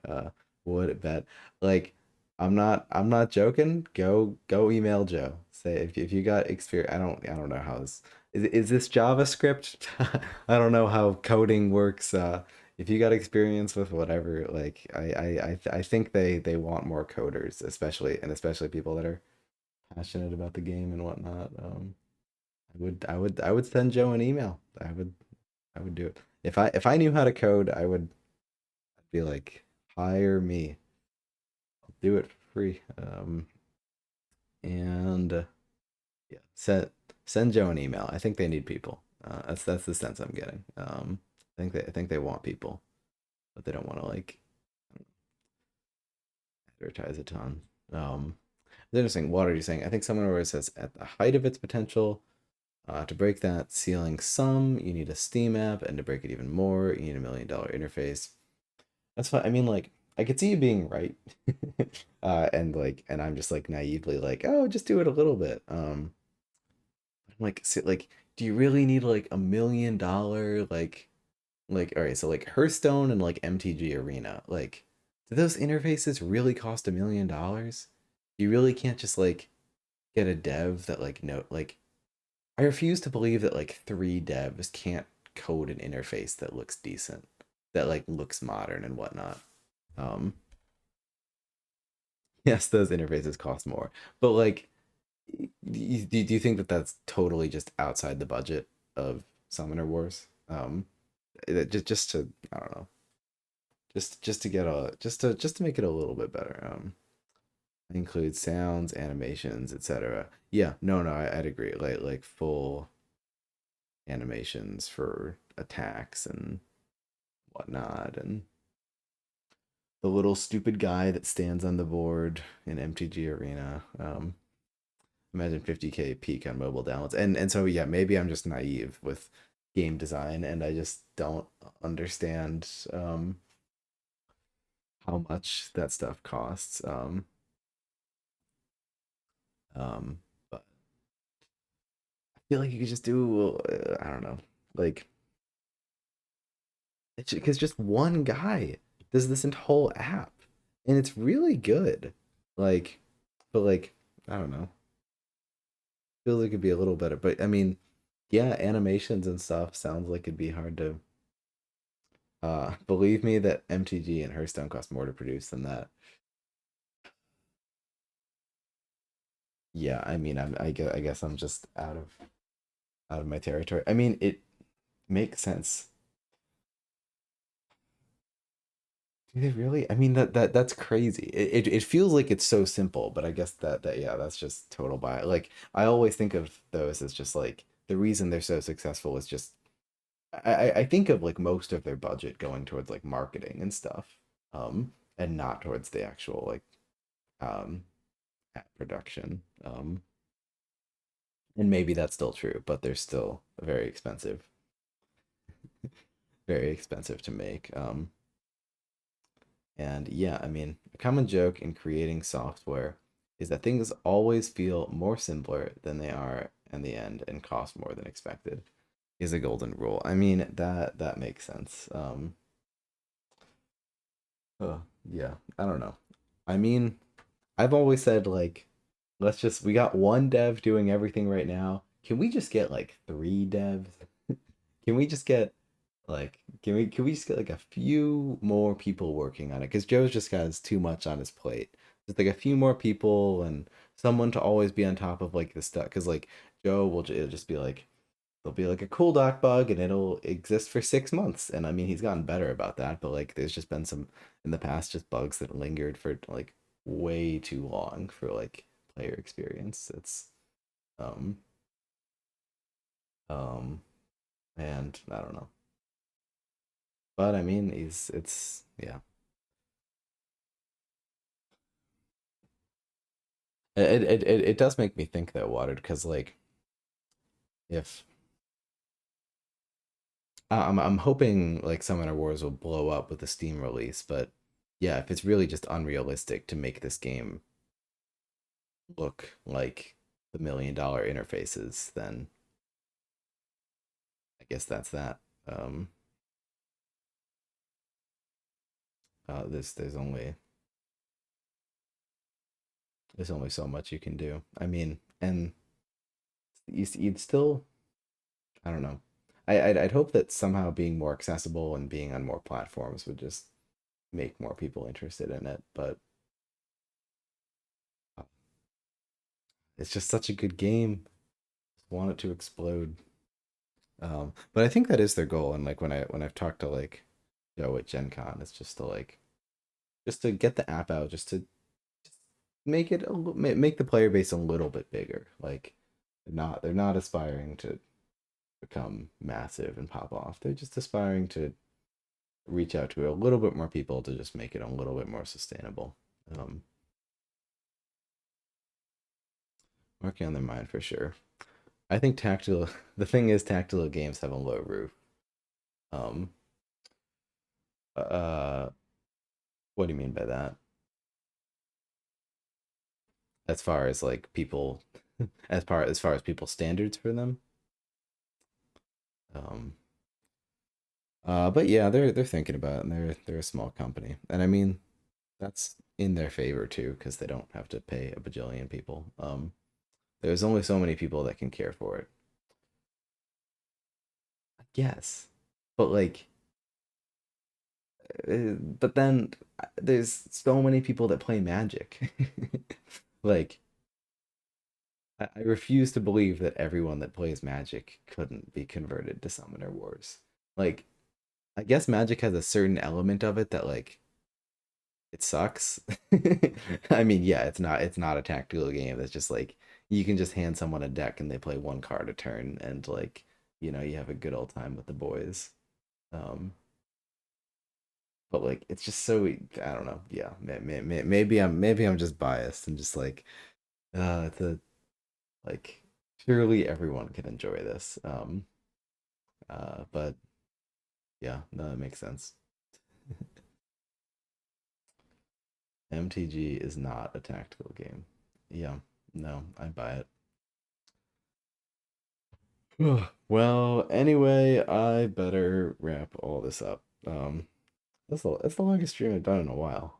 Would bet. Like, I'm not joking. Go email Joe. Say if you got experience. I don't know how this is this JavaScript. I don't know how coding works. If you got experience with whatever, like I think they want more coders, especially people that are passionate about the game and whatnot. I would send Joe an email. I would do it. If I knew how to code, I'd be like, hire me. I'll do it for free. And yeah, send Joe an email. I think they need people. That's the sense I'm getting. I think they want people, but they don't want to like advertise a ton. It's interesting. What are you saying? I think someone always says at the height of its potential. To break that ceiling some, you need a Steam app, and to break it even more, you need $1 million interface. That's fine. I mean, like, I could see you being right. And I'm just like naively like, oh, just do it a little bit. I'm like, do you really need like $1 million? All right, so like Hearthstone and like MTG Arena, like, do those interfaces really cost $1 million? You really can't just like get a dev that like no like I refuse to believe that like 3 devs can't code an interface that looks decent, that like looks modern and whatnot. Um, yes, those interfaces cost more, but like, do you think that that's totally just outside the budget of Summoner Wars? Just to I don't know, just to get a just to make it a little bit better. Include sounds, animations, etc. Yeah, no, I'd agree. Like full animations for attacks and whatnot, and the little stupid guy that stands on the board in MTG Arena. Imagine 50K peak on mobile downloads, and so yeah, maybe I'm just naive with game design, and I just don't understand how much that stuff costs. But I feel like you could just do I don't know, like it's because just one guy does this whole app, and it's really good. Like, but like I don't know, feels like it'd be a little better. But I mean, yeah, animations and stuff sounds like it'd be hard to. Believe me that MTG and Hearthstone cost more to produce than that. yeah, I mean, I guess I'm just out of my territory. I mean, it makes sense. Do they really? I mean, that's crazy. It feels like it's so simple, but I guess that yeah, that's just total bias. Like I always think of those as just like the reason they're so successful is just I think of like most of their budget going towards like marketing and stuff, and not towards the actual like um app production. And maybe that's still true, but they're still very expensive to make. And yeah, I mean, a common joke in creating software is that things always feel more simpler than they are in the end and cost more than expected. Is a golden rule. I mean, that makes sense. Yeah, I don't know. I mean, I've always said like, we got one dev doing everything right now. Can we just get like three devs? Can we just get can we just get like a few more people working on it? Because Joe's just has too much on his plate. Just like a few more people and someone to always be on top of like the stuff. Because like Joe will it'll just be like there'll be like a cool doc bug and it'll exist for 6 months. And I mean he's gotten better about that, but like there's just been some in the past just bugs that lingered for like way too long for like player experience. It's um um and I don't know. But I mean he's it's yeah. It does make me think though, Watered, because like if I'm hoping like Summoner Wars will blow up with the Steam release, but yeah, if it's really just unrealistic to make this game look like the $1 million interfaces, then I guess that's that. Um, there's only so much you can do. I mean, and you'd still I don't know. I'd hope that somehow being more accessible and being on more platforms would just make more people interested in it, but uh, it's just such a good game. Just want it to explode. But I think that is their goal. And like when I've talked to like Joe at Gen Con, it's just to like just to get the app out, just to make it make the player base a little bit bigger. Like they're not aspiring to become massive and pop off. They're just aspiring to reach out to a little bit more people to just make it a little bit more sustainable. Um, Working on their mind for sure. I think tactile. The thing is, tactile games have a low roof. Um, uh, what do you mean by that? As far as like people, as far as people's standards for them. Um, but yeah, they're thinking about it, and they're a small company, and I mean that's in their favor too, because they don't have to pay a bajillion people. There's only so many people that can care for it. Yes, but like, but then there's so many people that play Magic. Like, I refuse to believe that everyone that plays Magic couldn't be converted to Summoner Wars. Like, I guess Magic has a certain element of it that like it sucks. I mean, yeah, it's not a tactical game. It's just like you can just hand someone a deck and they play one card a turn and like, you have a good old time with the boys. Um, but like it's just so I don't know. Yeah, maybe I'm just biased and just like it's a like surely everyone can enjoy this. But yeah, no, that makes sense. MTG is not a tactical game. Yeah, no, I buy it. Well, anyway, I better wrap all this up. That's the longest stream I've done in a while.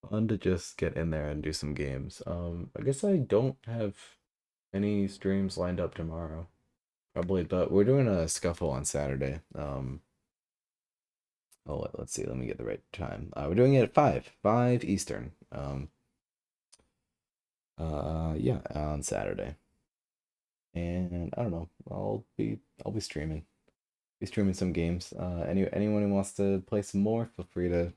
Fun to just get in there and do some games. I guess I don't have any streams lined up tomorrow. Probably, but we're doing a scuffle on Saturday. Oh, let's see. Let me get the right time. We're doing it at 5 Eastern. Yeah, on Saturday. And I don't know, I'll be streaming. Be streaming some games. Anyone who wants to play some more, feel free to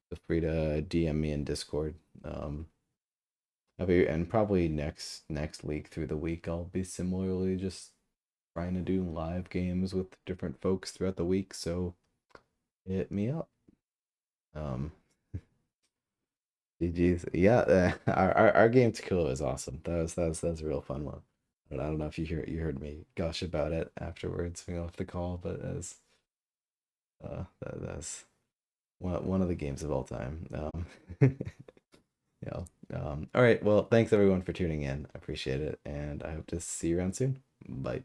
DM me in Discord. Um, and probably next week through the week, I'll be similarly just trying to do live games with different folks throughout the week. So hit me up. Um, GG's. Yeah, our game Tequila was awesome. That was a real fun one. But I don't know if you heard me gush about it afterwards, we off the call, but as that's one of the games of all time. Yeah. All right. Well, thanks everyone for tuning in. I appreciate it, and I hope to see you around soon. Bye.